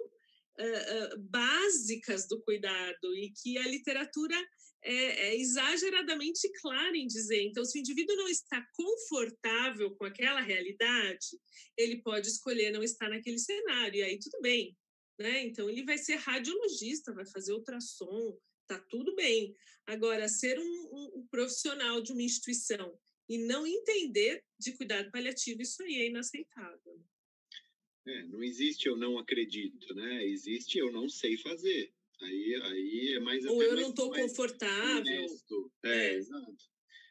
básicas do cuidado e que a literatura é exageradamente clara em dizer. Então, se o indivíduo não está confortável com aquela realidade, ele pode escolher não estar naquele cenário, e aí tudo bem, né? Então, ele vai ser radiologista, vai fazer ultrassom, tá tudo bem. Agora, ser um profissional de uma instituição e não entender de cuidado paliativo, isso aí é inaceitável. Não existe eu não acredito, né? Existe eu não sei fazer. Aí é mais... Ou eu não estou confortável. Honesto. Exato.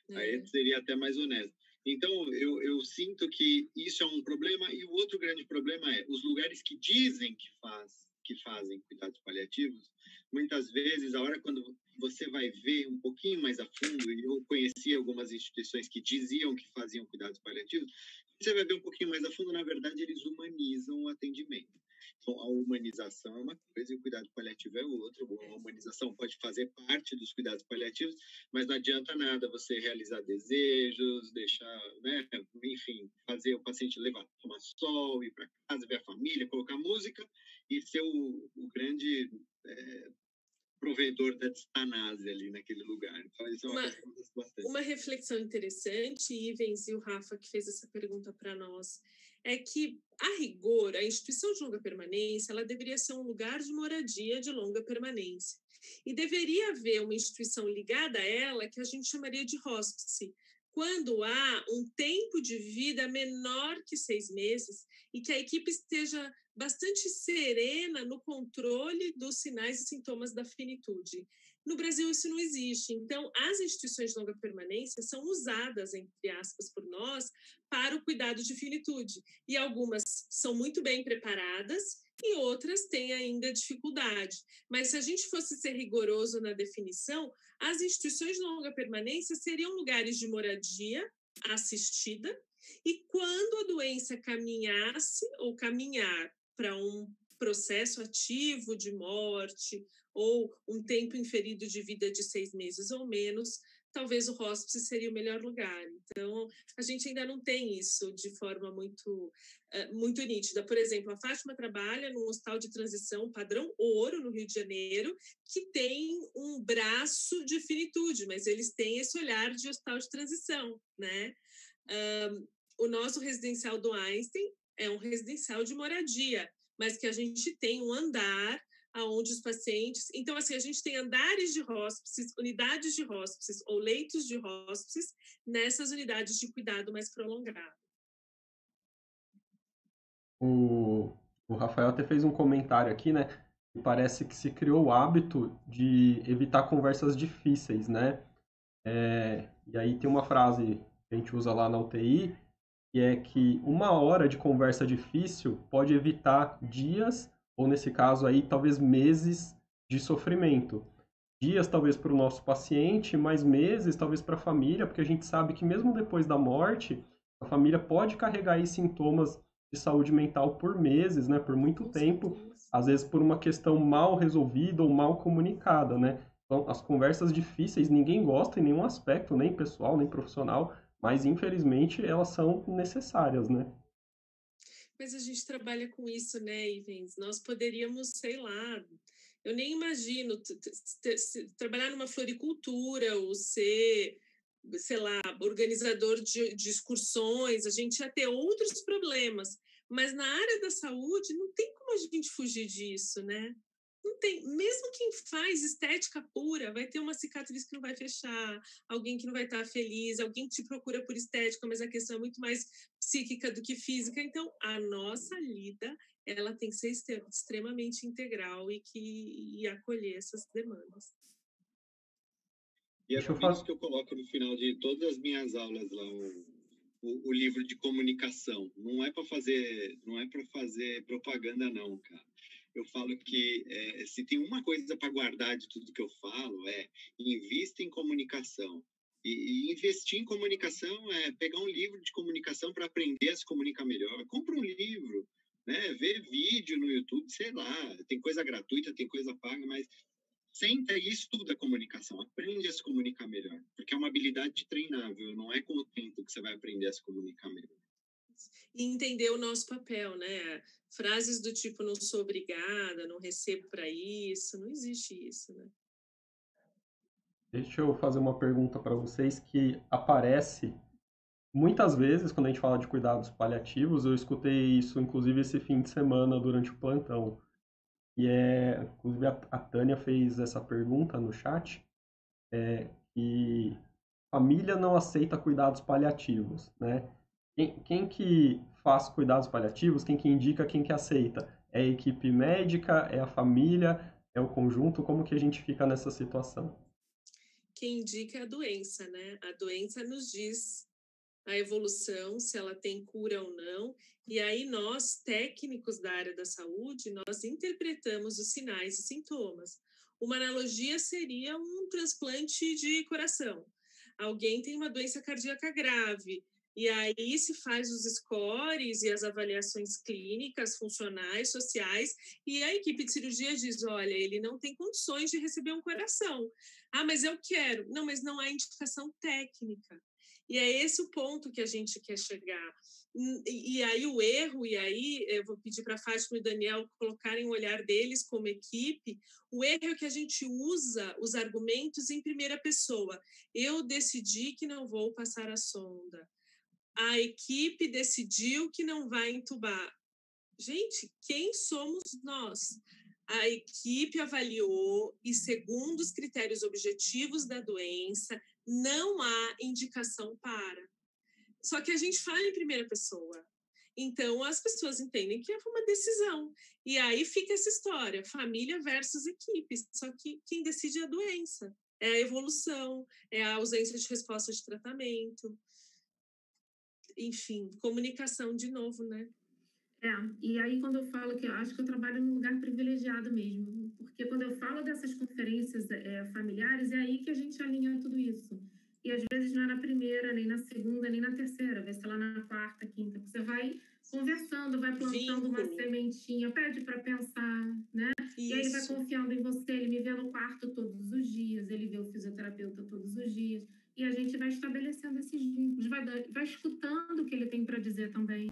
Aí seria até mais honesto. Então, eu sinto que isso é um problema, e o outro grande problema é os lugares que dizem que fazem cuidados paliativos, muitas vezes, a hora quando você vai ver um pouquinho mais a fundo, e eu conheci algumas instituições que diziam que faziam cuidados paliativos, você vai ver um pouquinho mais a fundo, na verdade, eles humanizam o atendimento. Então, a humanização é uma coisa e o cuidado paliativo é outra. A humanização pode fazer parte dos cuidados paliativos, mas não adianta nada você realizar desejos, deixar, né, enfim, fazer o paciente tomar sol, ir para casa, ver a família, colocar música e ser o grande provedor da distanásia ali naquele lugar. Então, isso é uma coisa que acontece bastante. Uma reflexão interessante, Ivens e o Rafa, que fez essa pergunta para nós, é que, a rigor, a instituição de longa permanência ela deveria ser um lugar de moradia de longa permanência. E deveria haver uma instituição ligada a ela que a gente chamaria de hospice, quando há um tempo de vida menor que 6 meses e que a equipe esteja bastante serena no controle dos sinais e sintomas da finitude. No Brasil, isso não existe. Então, as instituições de longa permanência são usadas, entre aspas, por nós, para o cuidado de finitude. E algumas são muito bem preparadas e outras têm ainda dificuldade. Mas se a gente fosse ser rigoroso na definição, as instituições de longa permanência seriam lugares de moradia assistida e quando a doença caminhasse ou caminhar para um processo ativo de morte ou um tempo inferido de vida de 6 meses ou menos, talvez o hospice seria o melhor lugar. Então, a gente ainda não tem isso de forma muito nítida. Por exemplo, a Fátima trabalha num hospital de transição padrão ouro, no Rio de Janeiro, que tem um braço de finitude, mas eles têm esse olhar de hospital de transição, né? O nosso residencial do Einstein é um residencial de moradia, mas que a gente tem um andar onde os pacientes... Então, assim, a gente tem andares de hóspices, unidades de hóspices ou leitos de hóspices nessas unidades de cuidado mais prolongado. O Rafael até fez um comentário aqui, né? Que parece que se criou o hábito de evitar conversas difíceis, né? E aí tem uma frase que a gente usa lá na UTI, que é que 1 hora de conversa difícil pode evitar dias, ou nesse caso aí, talvez meses de sofrimento. Dias, talvez, para o nosso paciente, mais meses, talvez, para a família, porque a gente sabe que mesmo depois da morte, a família pode carregar aí sintomas de saúde mental por meses, né, por muito tempo, às vezes por uma questão mal resolvida ou mal comunicada, né? Então, as conversas difíceis ninguém gosta em nenhum aspecto, nem pessoal, nem profissional, mas infelizmente elas são necessárias, né? Mas a gente trabalha com isso, né, Ivens? Nós poderíamos, sei lá, eu nem imagino trabalhar numa floricultura ou ser, sei lá, organizador de excursões, a gente ia ter outros problemas. Mas na área da saúde não tem como a gente fugir disso, né? Não tem. Mesmo quem faz estética pura vai ter uma cicatriz que não vai fechar, alguém que não vai estar feliz, alguém que te procura por estética, mas a questão é muito mais psíquica do que física. Então, a nossa lida, ela tem que ser extremamente integral e acolher essas demandas. E é por isso que eu coloco no final de todas as minhas aulas lá o livro de comunicação. Não é para fazer propaganda, não, cara. Eu falo que se tem uma coisa para guardar de tudo que eu falo, invista em comunicação. E investir em comunicação é pegar um livro de comunicação para aprender a se comunicar melhor. Compra um livro, né? Vê vídeo no YouTube, sei lá. Tem coisa gratuita, tem coisa paga, mas senta e estuda a comunicação. Aprende a se comunicar melhor. Porque é uma habilidade treinável. Não é com o tempo que você vai aprender a se comunicar melhor. E entender o nosso papel, né? Frases do tipo, não sou obrigada, não recebo para isso. Não existe isso, né? Deixa eu fazer uma pergunta para vocês que aparece muitas vezes quando a gente fala de cuidados paliativos. Eu escutei isso, inclusive, esse fim de semana durante o plantão. Inclusive, a Tânia fez essa pergunta no chat, que família não aceita cuidados paliativos, né? Quem que faz cuidados paliativos, quem que indica, quem que aceita? É a equipe médica, é a família, é o conjunto? Como que a gente fica nessa situação? Quem indica é a doença, né? A doença nos diz a evolução, se ela tem cura ou não, e aí nós, técnicos da área da saúde, nós interpretamos os sinais e sintomas. Uma analogia seria um transplante de coração. Alguém tem uma doença cardíaca grave, e aí se faz os scores e as avaliações clínicas, funcionais, sociais, e a equipe de cirurgia diz, olha, ele não tem condições de receber um coração. Ah, mas eu quero. Não, mas não há indicação técnica. E é esse o ponto que a gente quer chegar. E aí o erro, e aí eu vou pedir para a Fátima e o Daniel colocarem o olhar deles como equipe, o erro é que a gente usa os argumentos em primeira pessoa. Eu decidi que não vou passar a sonda. A equipe decidiu que não vai entubar. Gente, quem somos nós? A equipe avaliou e, segundo os critérios objetivos da doença, não há indicação para. Só que a gente fala em primeira pessoa. Então, as pessoas entendem que é uma decisão. E aí fica essa história, família versus equipe. Só que quem decide é a doença. É a evolução, é a ausência de resposta de tratamento. Enfim, comunicação de novo, né? E aí quando eu falo que eu acho que eu trabalho num lugar privilegiado mesmo, porque quando eu falo dessas conferências familiares, é aí que a gente alinha tudo isso. E às vezes não é na primeira, nem na segunda, nem na terceira, vai ser lá na quarta, quinta. Você vai conversando, vai plantando uma sementinha, pede para pensar, né? Isso. E aí ele vai confiando em você, ele me vê no quarto todos os dias, ele vê o fisioterapeuta todos os dias, e a gente vai estabelecendo esses vínculos, vai escutando o que ele tem para dizer também.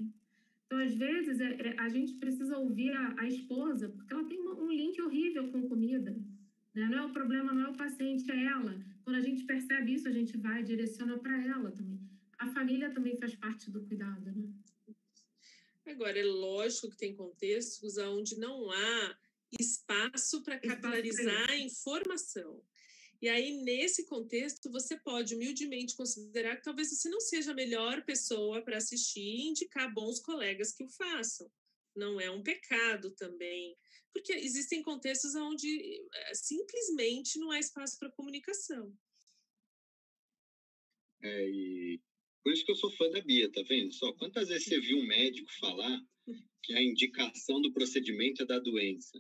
Então, às vezes, a gente precisa ouvir a esposa, porque ela tem um link horrível com comida. Né? Não é o problema, não é o paciente, é ela. Quando a gente percebe isso, a gente vai, direciona para ela também. A família também faz parte do cuidado, né? Agora, é lógico que tem contextos onde não há espaço para capilarizar a informação. E aí, nesse contexto, você pode humildemente considerar que talvez você não seja a melhor pessoa para assistir e indicar bons colegas que o façam. Não é um pecado também, porque existem contextos onde simplesmente não há espaço para comunicação. E por isso que eu sou fã da Bia, tá vendo? Só quantas vezes você viu um médico falar que a indicação do procedimento é da doença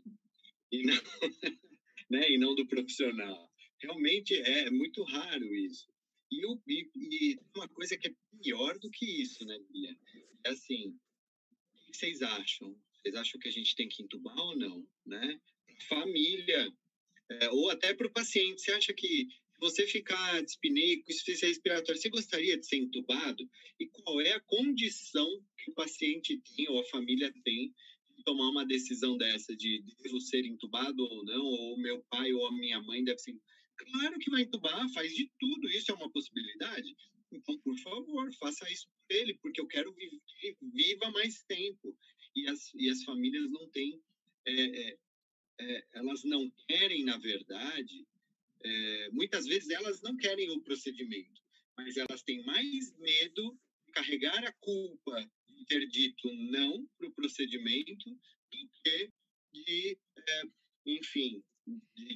e não, né, e não do profissional? Realmente é muito raro isso. E uma coisa que é pior do que isso, né, Bia? É assim, o que vocês acham? Vocês acham que a gente tem que entubar ou não, né? Família, ou até para o paciente. Você acha que se você ficar dispneia com insuficiência respiratória, você gostaria de ser entubado? E qual é a condição que o paciente tem ou a família tem de tomar uma decisão dessa, de devo ser entubado ou não, ou meu pai ou a minha mãe deve ser... Claro que vai entubar, faz de tudo, isso é uma possibilidade. Então, por favor, faça isso por ele, porque eu quero que ele viva mais tempo. E as famílias não têm... elas não querem, na verdade, muitas vezes elas não querem o procedimento, mas elas têm mais medo de carregar a culpa de ter dito não para o procedimento do que de, enfim,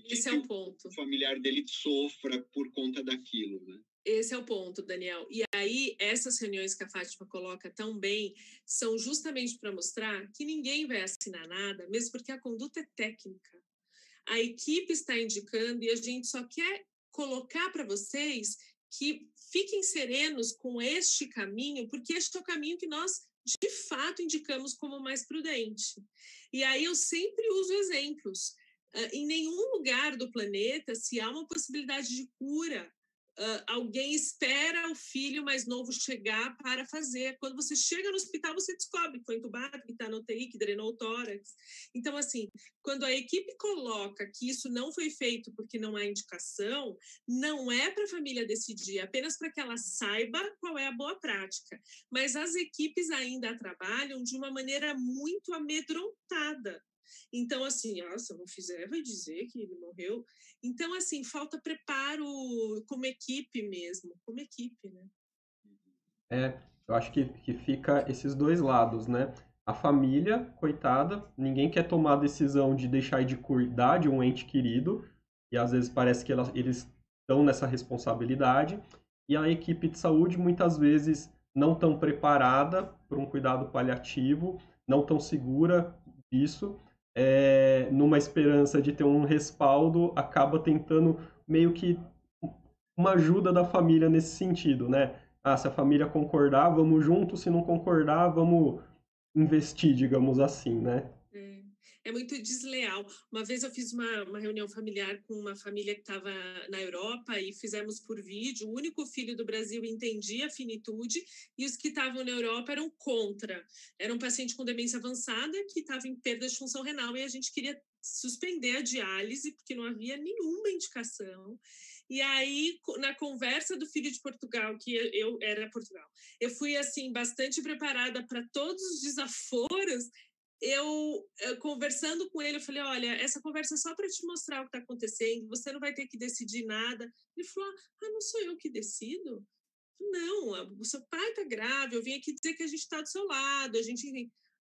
esse é o ponto. O familiar dele sofra por conta daquilo, né? Esse é o ponto, Daniel. E aí, essas reuniões que a Fátima coloca tão bem são justamente para mostrar que ninguém vai assinar nada, mesmo porque a conduta é técnica. A equipe está indicando e a gente só quer colocar para vocês que fiquem serenos com este caminho, porque este é o caminho que nós, de fato, indicamos como mais prudente. E aí eu sempre uso exemplos. Em nenhum lugar do planeta, se há uma possibilidade de cura, alguém espera o filho mais novo chegar para fazer. Quando você chega no hospital, você descobre que foi entubado, que está no UTI, que drenou o tórax. Então, assim, quando a equipe coloca que isso não foi feito porque não há indicação, não é para a família decidir, é apenas para que ela saiba qual é a boa prática. Mas as equipes ainda trabalham de uma maneira muito amedrontada. Então, assim, se eu não fizer, vai dizer que ele morreu. Então, assim, falta preparo como equipe mesmo, como equipe, né? Eu acho que fica esses dois lados, né? A família, coitada, ninguém quer tomar a decisão de deixar de cuidar de um ente querido, e às vezes parece que eles estão nessa responsabilidade, e a equipe de saúde muitas vezes não tão preparada para um cuidado paliativo, não tão segura disso, numa esperança de ter um respaldo, acaba tentando meio que uma ajuda da família nesse sentido, né? Se a família concordar, vamos junto, se não concordar, vamos investir, digamos assim, né? É muito desleal. Uma vez eu fiz uma reunião familiar com uma família que estava na Europa e fizemos por vídeo. O único filho do Brasil entendia a finitude e os que estavam na Europa eram contra. Era um paciente com demência avançada que estava em perda de função renal e a gente queria suspender a diálise porque não havia nenhuma indicação. E aí, na conversa do filho de Portugal, que eu era Portugal, eu fui, assim, bastante preparada para todos os desaforos. Eu conversando com ele, eu falei, olha, essa conversa é só para te mostrar o que está acontecendo, você não vai ter que decidir nada. Ele falou, não sou eu que decido? Não, o seu pai está grave, eu vim aqui dizer que a gente está do seu lado, a gente...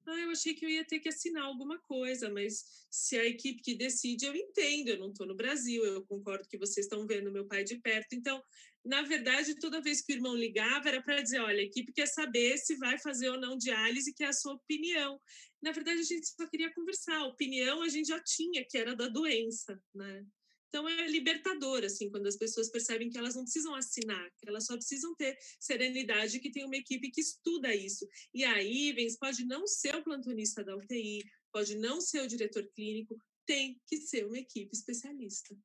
eu achei que eu ia ter que assinar alguma coisa, mas se a equipe que decide, eu entendo, eu não estou no Brasil, eu concordo que vocês estão vendo meu pai de perto, então, na verdade, toda vez que o irmão ligava, era para dizer, olha, a equipe quer saber se vai fazer ou não diálise, que é a sua opinião. Na verdade, a gente só queria conversar, a opinião a gente já tinha, que era da doença, né? Então, é libertador, assim, quando as pessoas percebem que elas não precisam assinar, que elas só precisam ter serenidade, que tem uma equipe que estuda isso. E aí, pode não ser o plantonista da UTI, pode não ser o diretor clínico, tem que ser uma equipe especialista.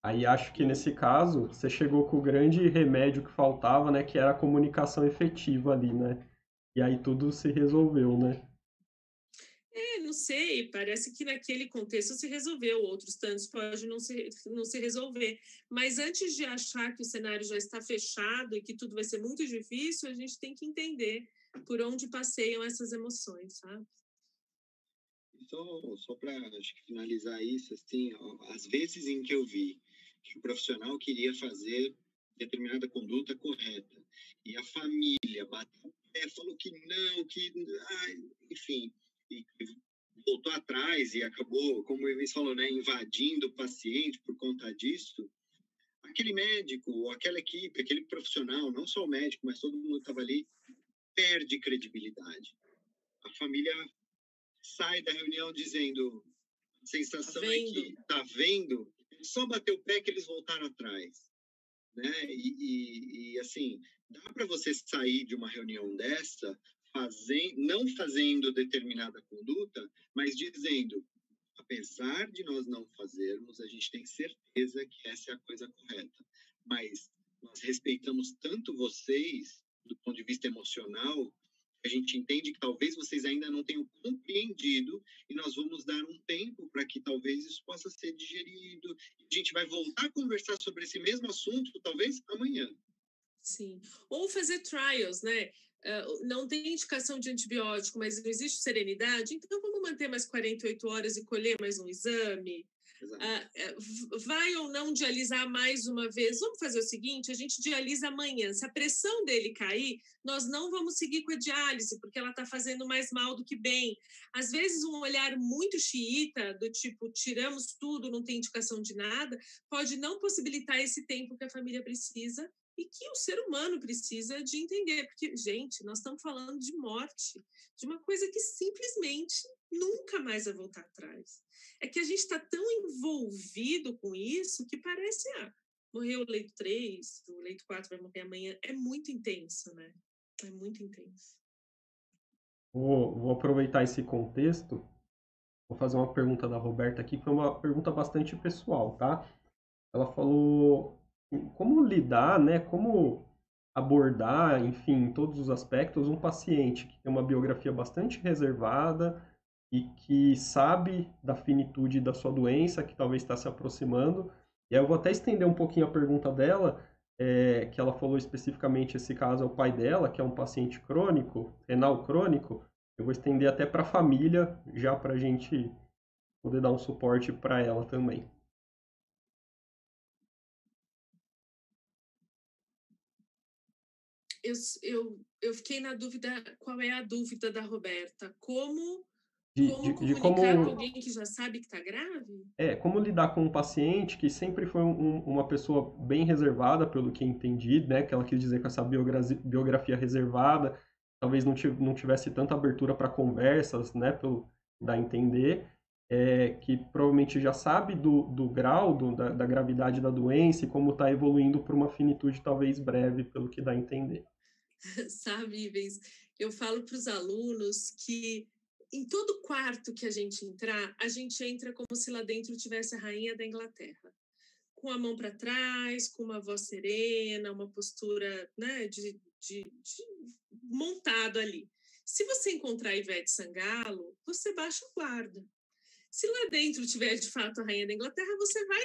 Aí acho que nesse caso, você chegou com o grande remédio que faltava, né? Que era a comunicação efetiva ali, né? E aí tudo se resolveu, né? Não sei, parece que naquele contexto se resolveu, outros tantos pode não se resolver. Mas antes de achar que o cenário já está fechado e que tudo vai ser muito difícil, a gente tem que entender por onde passeiam essas emoções, sabe? Só para finalizar isso, assim, as vezes em que eu vi que o profissional queria fazer determinada conduta correta e a família bateu o pé, falou que não, enfim, e voltou atrás e acabou, como o Ives falou, né, invadindo o paciente por conta disso, aquele médico, ou aquela equipe, aquele profissional, não só o médico, mas todo mundo que estava ali, perde credibilidade. A família sai da reunião dizendo, a sensação é que tá vendo, só bateu o pé que eles voltaram atrás, né? E assim, dá para você sair de uma reunião dessa não fazendo determinada conduta, mas dizendo, apesar de nós não fazermos, a gente tem certeza que essa é a coisa correta, mas nós respeitamos tanto vocês do ponto de vista emocional, a gente entende que talvez vocês ainda não tenham compreendido e nós vamos dar um tempo para que talvez isso possa ser digerido. A gente vai voltar a conversar sobre esse mesmo assunto, talvez amanhã. Sim. Ou fazer trials, né? Não tem indicação de antibiótico, mas não existe serenidade, então vamos manter mais 48 horas e colher mais um exame. Vai ou não dialisar mais uma vez? Vamos fazer o seguinte, a gente dialisa amanhã. Se a pressão dele cair, nós não vamos seguir com a diálise, porque ela está fazendo mais mal do que bem. Às vezes, um olhar muito xiita, do tipo, tiramos tudo, não tem indicação de nada, pode não possibilitar esse tempo que a família precisa e que o ser humano precisa de entender. Porque, gente, nós estamos falando de morte, de uma coisa que simplesmente nunca mais vai voltar atrás. É que a gente está tão envolvido com isso que parece, morreu o leito 3, o leito 4 vai morrer amanhã. É muito intenso, né? É muito intenso. Vou aproveitar esse contexto, vou fazer uma pergunta da Roberta aqui, que foi uma pergunta bastante pessoal, tá? Ela falou como lidar, né, como abordar, enfim, em todos os aspectos, um paciente que tem uma biografia bastante reservada e que sabe da finitude da sua doença, que talvez está se aproximando. E aí eu vou até estender um pouquinho a pergunta dela, que ela falou especificamente esse caso é o pai dela, que é um paciente crônico, renal crônico. Eu vou estender até para a família, já para a gente poder dar um suporte para ela também. Eu fiquei na dúvida, qual é a dúvida da Roberta? Como De comunicar com alguém que já sabe que está grave? Como lidar com um paciente que sempre foi uma pessoa bem reservada, pelo que entendi, né? Que ela quis dizer com essa biografia reservada, talvez não tivesse tanta abertura para conversas, né? Pelo dar a entender, que provavelmente já sabe do grau, da gravidade da doença e como está evoluindo para uma finitude talvez breve, pelo que dá a entender. Sabe, Ivens, eu falo para os alunos que em todo quarto que a gente entrar, a gente entra como se lá dentro tivesse a rainha da Inglaterra. Com a mão para trás, com uma voz serena, uma postura, né, de montado ali. Se você encontrar a Ivete Sangalo, você baixa o guarda. Se lá dentro tiver de fato a rainha da Inglaterra, você vai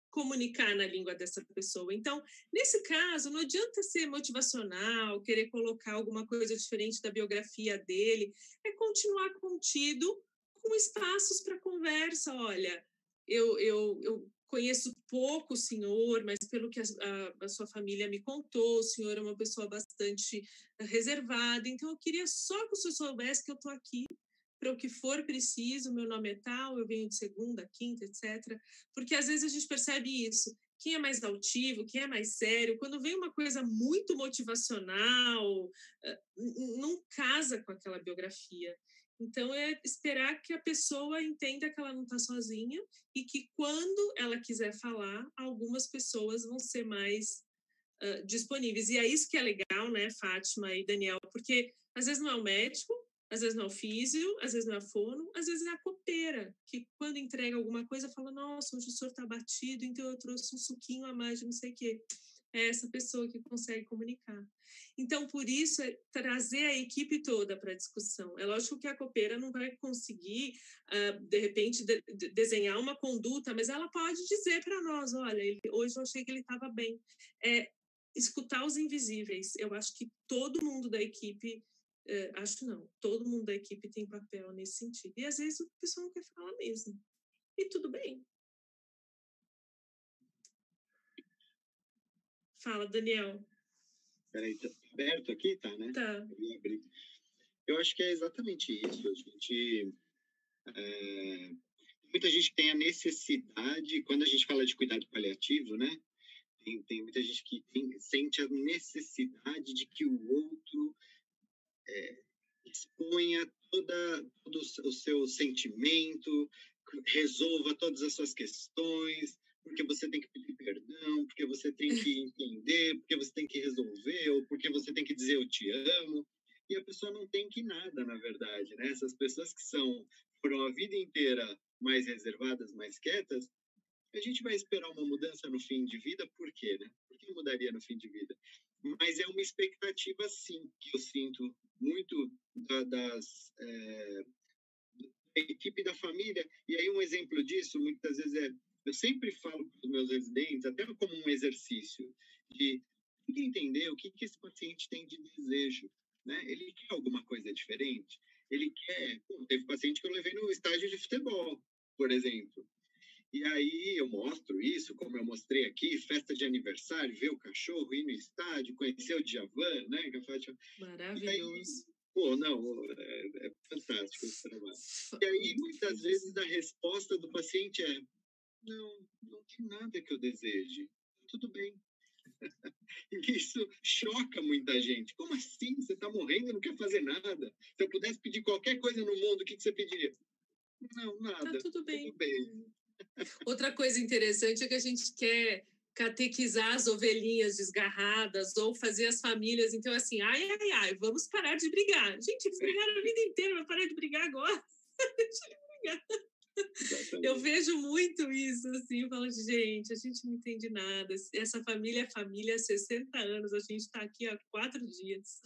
comunicar na língua dessa pessoa. Então, nesse caso, não adianta ser motivacional, querer colocar alguma coisa diferente da biografia dele, é continuar contido com espaços para conversa. Olha, eu conheço pouco o senhor, mas pelo que a sua família me contou, o senhor é uma pessoa bastante reservada, então eu queria só que o senhor soubesse que eu estou aqui para o que for preciso, meu nome é tal, eu venho de segunda, quinta, etc. Porque às vezes a gente percebe isso. Quem é mais altivo, quem é mais sério, quando vem uma coisa muito motivacional, não casa com aquela biografia. Então, é esperar que a pessoa entenda que ela não está sozinha e que quando ela quiser falar, algumas pessoas vão ser mais disponíveis. E é isso que é legal, né, Fátima e Daniel, porque às vezes não é o médico, às vezes não é o físio, às vezes não é a fono, às vezes é a copeira, que quando entrega alguma coisa fala, nossa, hoje o senhor está batido, então eu trouxe um suquinho a mais de não sei o quê. É essa pessoa que consegue comunicar. Então, por isso, é trazer a equipe toda para a discussão. É lógico que a copeira não vai conseguir, de repente, desenhar uma conduta, mas ela pode dizer para nós, olha, hoje eu achei que ele estava bem. Escutar os invisíveis. Eu acho que todo mundo da equipe acho não, todo mundo da equipe tem papel nesse sentido. E às vezes o pessoal não quer falar mesmo. E tudo bem. Fala, Daniel. Peraí, tá aberto aqui? Tá, né? Tá. Eu acho que é exatamente isso. A gente... muita gente tem a necessidade, quando a gente fala de cuidado paliativo, né? Tem muita gente que sente a necessidade de que o outro exponha todo o seu sentimento, resolva todas as suas questões, porque você tem que pedir perdão, porque você tem que entender, porque você tem que resolver, ou porque você tem que dizer eu te amo. E a pessoa não tem que nada, na verdade, né? Essas pessoas que foram a vida inteira mais reservadas, mais quietas, a gente vai esperar uma mudança no fim de vida, por quê, né? Por que mudaria no fim de vida? Mas é uma expectativa, sim, que eu sinto muito da equipe da família. E aí um exemplo disso, muitas vezes, eu sempre falo para os meus residentes, até como um exercício, de entender o que esse paciente tem de desejo. Né? Ele quer alguma coisa diferente? Ele quer... teve paciente que eu levei no estádio de futebol, por exemplo. E aí eu mostro isso, como eu mostrei aqui, festa de aniversário, ver o cachorro, ir no estádio, conhecer o Djavan, né? Maravilhoso. É fantástico esse trabalho. E aí, muitas vezes, a resposta do paciente é não tem nada que eu deseje, tudo bem. E isso choca muita gente. Como assim? Você está morrendo e não quer fazer nada? Se eu pudesse pedir qualquer coisa no mundo, o que você pediria? Não, nada. Tá tudo bem. Tudo bem. Outra coisa interessante é que a gente quer catequizar as ovelhinhas desgarradas ou fazer as famílias. Então, assim, vamos parar de brigar. Gente, eles brigaram a vida inteira, vai parar de brigar agora? Deixa eles brigar. Eu vejo muito isso, assim, eu falo, gente, a gente não entende nada. Essa família é família há 60 anos, a gente está aqui há 4 dias.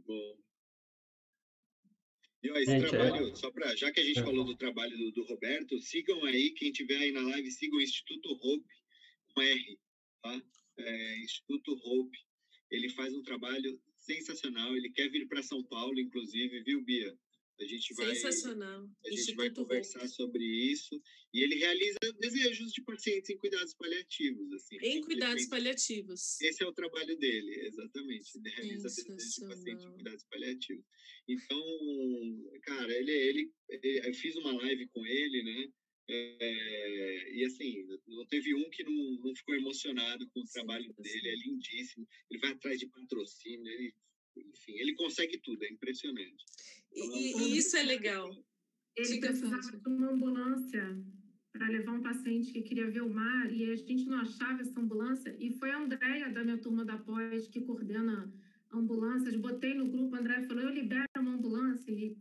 Bom. E ó, esse trabalho, já que a gente falou do trabalho do Roberto, sigam aí, quem tiver aí na live, sigam o Instituto Hope, com R, tá? Instituto Hope. Ele faz um trabalho sensacional, ele quer vir para São Paulo, inclusive, viu, Bia? A gente vai conversar sobre isso. E ele realiza desejos de pacientes em cuidados paliativos. Assim, em cuidados paliativos. Esse é o trabalho dele, exatamente. Ele realiza desejos de pacientes em cuidados paliativos. Então, cara, eu fiz uma live com ele, né? E assim, não teve um que não ficou emocionado com o trabalho dele. É lindíssimo. Ele vai atrás de patrocínio, enfim, ele consegue tudo, é impressionante. E isso é legal. Ele precisava de uma ambulância para levar um paciente que queria ver o mar, e a gente não achava essa ambulância, e foi a Andréia, da minha turma da pós, que coordena ambulâncias. Botei no grupo, a Andréia falou, eu libero uma ambulância, e o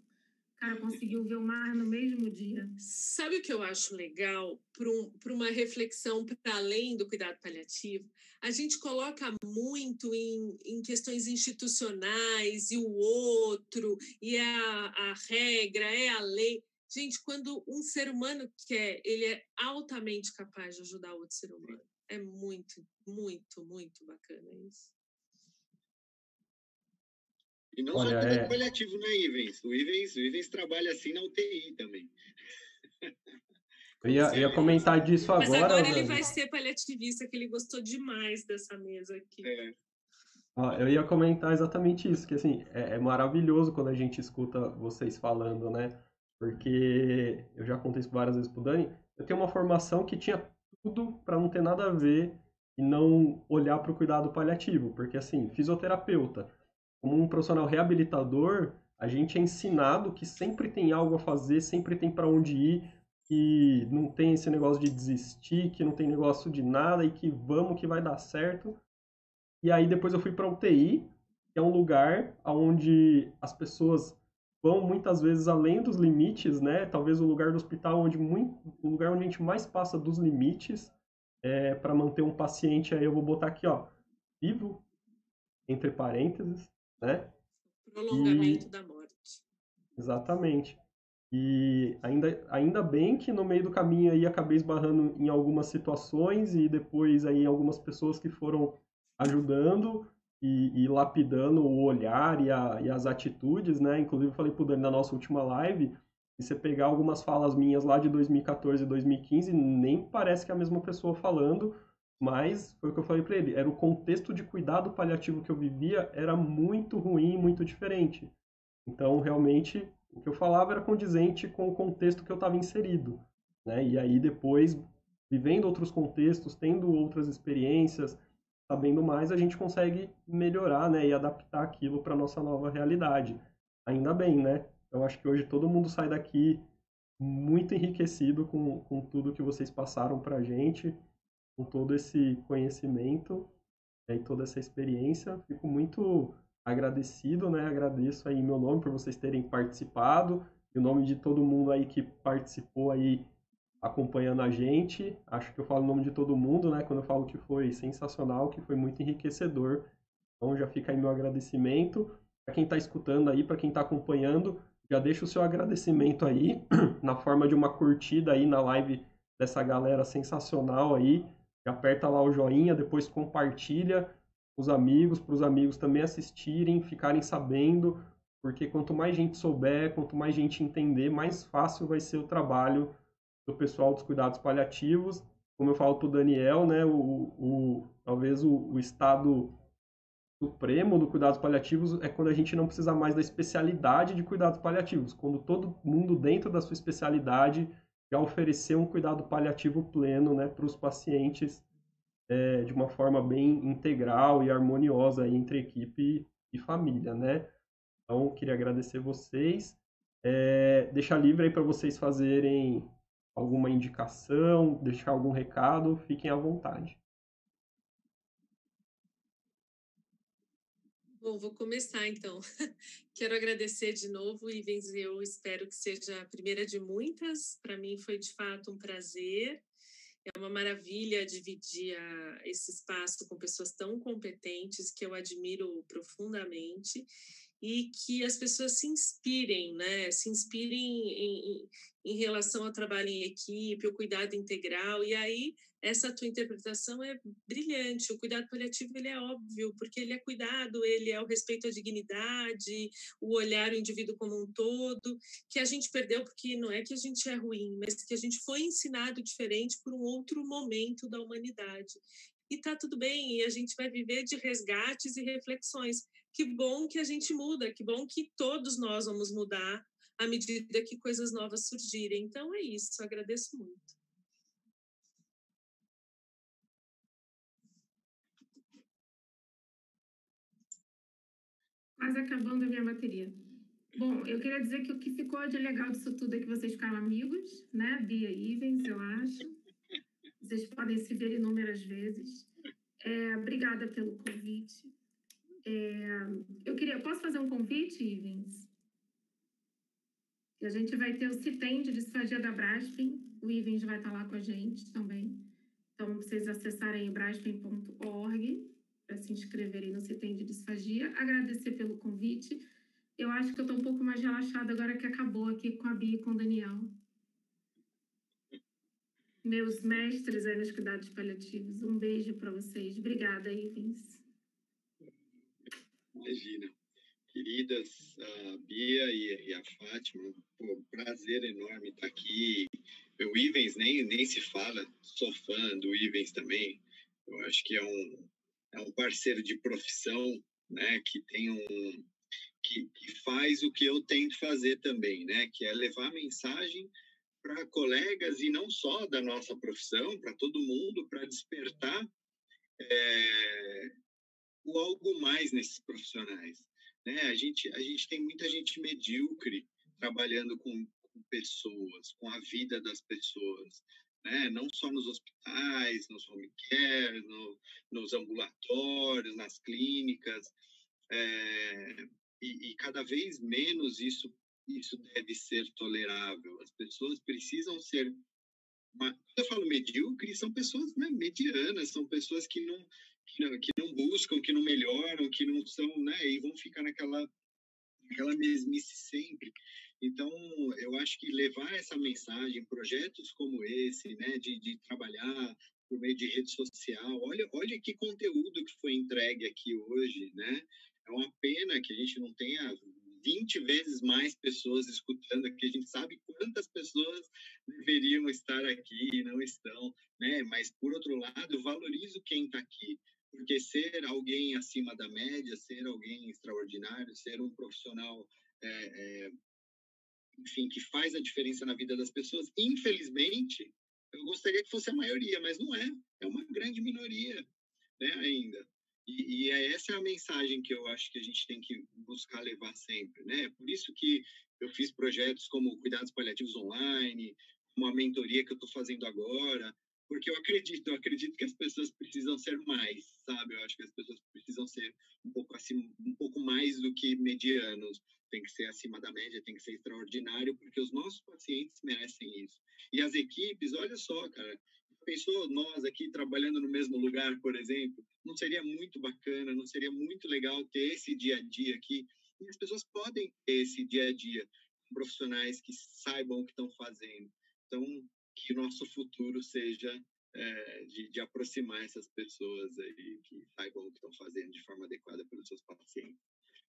cara conseguiu ver o mar no mesmo dia. Sabe o que eu acho legal para uma reflexão para além do cuidado paliativo? A gente coloca muito em questões institucionais, e o outro, e a regra, a lei. Gente, quando um ser humano quer, ele é altamente capaz de ajudar outro ser humano. É muito, muito, muito bacana isso. E não só cuidado paliativo, né, Ivens? O Ivens trabalha assim na UTI também. Eu ia comentar disso agora. Mas agora ele vai ser paliativista, que ele gostou demais dessa mesa aqui. Eu ia comentar exatamente isso, que assim, é maravilhoso quando a gente escuta vocês falando, né? Porque eu já contei isso várias vezes pro Dani, eu tenho uma formação que tinha tudo para não ter nada a ver e não olhar para o cuidado paliativo, porque assim, fisioterapeuta, como um profissional reabilitador, a gente é ensinado que sempre tem algo a fazer, sempre tem para onde ir, que não tem esse negócio de desistir, que não tem negócio de nada e que vamos que vai dar certo. E aí depois eu fui para UTI, que é um lugar onde as pessoas vão muitas vezes além dos limites, né? Talvez o lugar do hospital o lugar onde a gente mais passa dos limites para manter um paciente, aí eu vou botar aqui, ó, vivo, entre parênteses, né? Prolongamento da morte. Exatamente. E ainda bem que no meio do caminho aí acabei esbarrando em algumas situações e depois aí algumas pessoas que foram ajudando e lapidando o olhar e as atitudes, né? Inclusive eu falei pro Dani na nossa última live, se você pegar algumas falas minhas lá de 2014 e 2015, nem parece que é a mesma pessoa falando, mas foi o que eu falei para ele, era o contexto de cuidado paliativo que eu vivia, era muito ruim, muito diferente. Então, realmente, o que eu falava era condizente com o contexto que eu estava inserido, né? E aí depois, vivendo outros contextos, tendo outras experiências, sabendo mais, a gente consegue melhorar, né, e adaptar aquilo para nossa nova realidade. Ainda bem, né? Eu acho que hoje todo mundo sai daqui muito enriquecido com tudo que vocês passaram para a gente, com todo esse conhecimento e toda essa experiência. Fico muito agradecido, né? Agradeço aí em meu nome por vocês terem participado, e o nome de todo mundo aí que participou aí acompanhando a gente. Acho que eu falo o nome de todo mundo, né? Quando eu falo que foi sensacional, que foi muito enriquecedor. Então já fica aí meu agradecimento. Para quem está escutando aí, para quem está acompanhando, já deixa o seu agradecimento aí na forma de uma curtida aí na live dessa galera sensacional aí. Já aperta lá o joinha, depois compartilha os amigos, para os amigos também assistirem, ficarem sabendo, porque quanto mais gente souber, quanto mais gente entender, mais fácil vai ser o trabalho do pessoal dos cuidados paliativos. Como eu falo para o Daniel, né, talvez o estado supremo do cuidados paliativos é quando a gente não precisa mais da especialidade de cuidados paliativos, quando todo mundo dentro da sua especialidade já oferecer um cuidado paliativo pleno, né, para os pacientes de uma forma bem integral e harmoniosa aí entre equipe e família, né? Então, queria agradecer vocês. Deixar livre aí para vocês fazerem alguma indicação, deixar algum recado, fiquem à vontade. Bom, vou começar então. Quero agradecer de novo, Ivens, eu espero que seja a primeira de muitas. Para mim foi de fato um prazer. É uma maravilha dividir esse espaço com pessoas tão competentes que eu admiro profundamente e que as pessoas se inspirem, né? Se inspirem em relação ao trabalho em equipe, o cuidado integral. E aí, essa tua interpretação é brilhante. O cuidado paliativo, ele é óbvio, porque ele é cuidado, ele é o respeito à dignidade, o olhar o indivíduo como um todo, que a gente perdeu porque não é que a gente é ruim, mas que a gente foi ensinado diferente por um outro momento da humanidade. E tá tudo bem, e a gente vai viver de resgates e reflexões. Que bom que a gente muda, que bom que todos nós vamos mudar à medida que coisas novas surgirem. Então é isso, agradeço muito. Quase acabando a minha bateria. Bom, eu queria dizer que o que ficou de legal disso tudo é que vocês ficaram amigos, né? Bia e Ivens, eu acho. Vocês podem se ver inúmeras vezes. Obrigada pelo convite. Posso fazer um convite, Ivens? E a gente vai ter o CITEM de disfagia da Braskem. O Ivens vai estar lá com a gente também. Então, vocês acessarem braskem.org para se inscreverem no CITEM de disfagia. Agradecer pelo convite. Eu acho que eu estou um pouco mais relaxada agora que acabou aqui com a Bia e com o Daniel. Meus mestres aí nos cuidados paliativos. Um beijo para vocês. Obrigada, Ivens. Imagina. Queridas, a Bia e a Fátima, pô, prazer enorme estar aqui. O Ivens nem se fala, sou fã do Ivens também. Eu acho que é um parceiro de profissão, né, que tem que faz o que eu tento fazer também, né, que é levar a mensagem para colegas e não só da nossa profissão, para todo mundo, para despertar o algo mais nesses profissionais. Né? A gente tem muita gente medíocre trabalhando com pessoas, com a vida das pessoas, né? Não só nos hospitais, nos home care, nos ambulatórios, nas clínicas, e cada vez menos isso deve ser tolerável. As pessoas precisam ser... Quando eu falo medíocre, são pessoas, né, medianas, são pessoas que não buscam, que não melhoram, que não são, né, e vão ficar naquela mesmice sempre. Então, eu acho que levar essa mensagem, projetos como esse, né, de trabalhar por meio de rede social, olha que conteúdo que foi entregue aqui hoje, né? É uma pena que a gente não tenha 20 vezes mais pessoas escutando aqui. A gente sabe quantas pessoas deveriam estar aqui e não estão, né? Mas, por outro lado, eu valorizo quem está aqui. Porque ser alguém acima da média, ser alguém extraordinário, ser um profissional, enfim, que faz a diferença na vida das pessoas, infelizmente, eu gostaria que fosse a maioria, mas não é. É uma grande minoria, né, ainda. E essa é a mensagem que eu acho que a gente tem que buscar levar sempre, né? Por isso que eu fiz projetos como Cuidados Paliativos Online, uma mentoria que eu estou fazendo agora, porque eu acredito que as pessoas precisam ser mais, sabe? Eu acho que as pessoas precisam ser um pouco mais do que medianos. Tem que ser acima da média, tem que ser extraordinário, porque os nossos pacientes merecem isso. E as equipes, olha só, cara, pensou nós aqui trabalhando no mesmo lugar, por exemplo? Não seria muito bacana, não seria muito legal ter esse dia a dia aqui? E as pessoas podem ter esse dia a dia com profissionais que saibam o que estão fazendo. Então, que o nosso futuro seja de aproximar essas pessoas aí que saibam o que estão fazendo de forma adequada pelos seus pacientes.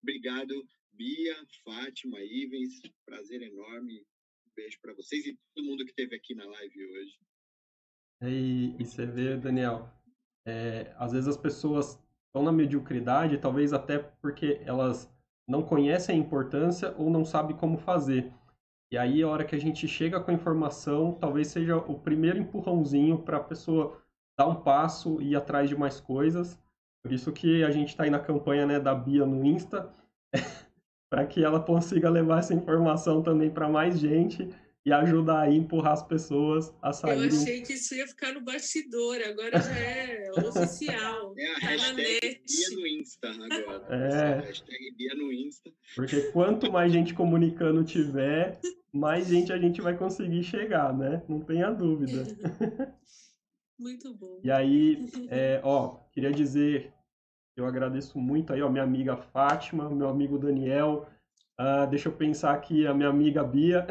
Obrigado, Bia, Fátima, Ivens, prazer enorme. Um beijo para vocês e todo mundo que esteve aqui na live hoje. E você vê, Daniel, às vezes as pessoas estão na mediocridade, talvez até porque elas não conhecem a importância ou não sabem como fazer. E aí, a hora que a gente chega com a informação, talvez seja o primeiro empurrãozinho para a pessoa dar um passo e ir atrás de mais coisas. Por isso que a gente está aí na campanha, né, da Bia no Insta, para que ela consiga levar essa informação também para mais gente e ajudar aí, empurrar as pessoas a Eu saírem. achei que isso ia ficar no bastidor, agora já é oficial. É a Tá na hashtag net. Bia no Insta agora. É. Hashtag Bia no Insta. Porque quanto mais gente comunicando tiver, mais gente a gente vai conseguir chegar, né? Não tenha dúvida. Muito bom. E aí, queria dizer, eu agradeço muito aí, ó, minha amiga Fátima, meu amigo Daniel, deixa eu pensar aqui, a minha amiga Bia.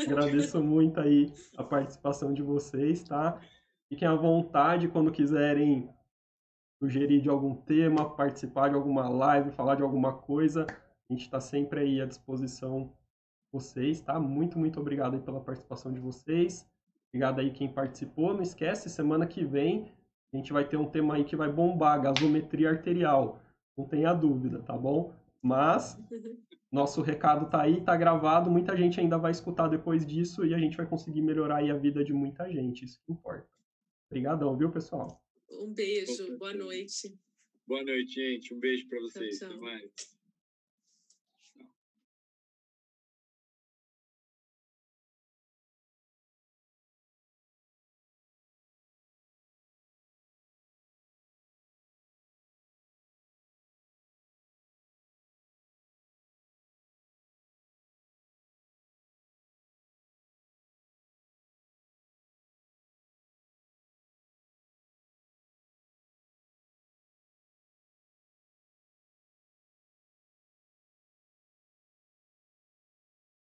Agradeço muito aí a participação de vocês, tá? Fiquem à vontade quando quiserem sugerir de algum tema, participar de alguma live, falar de alguma coisa. A gente está sempre aí à disposição de vocês, tá? Muito, muito obrigado aí pela participação de vocês. Obrigado aí quem participou. Não esquece, semana que vem a gente vai ter um tema aí que vai bombar, gasometria arterial. Não tenha dúvida, tá bom? Mas nosso recado tá aí, tá gravado, muita gente ainda vai escutar depois disso e a gente vai conseguir melhorar aí a vida de muita gente, isso que importa. Obrigadão, viu, pessoal? Um beijo, boa noite. Boa noite, gente. Um beijo para vocês. Tchau, tchau. Até mais.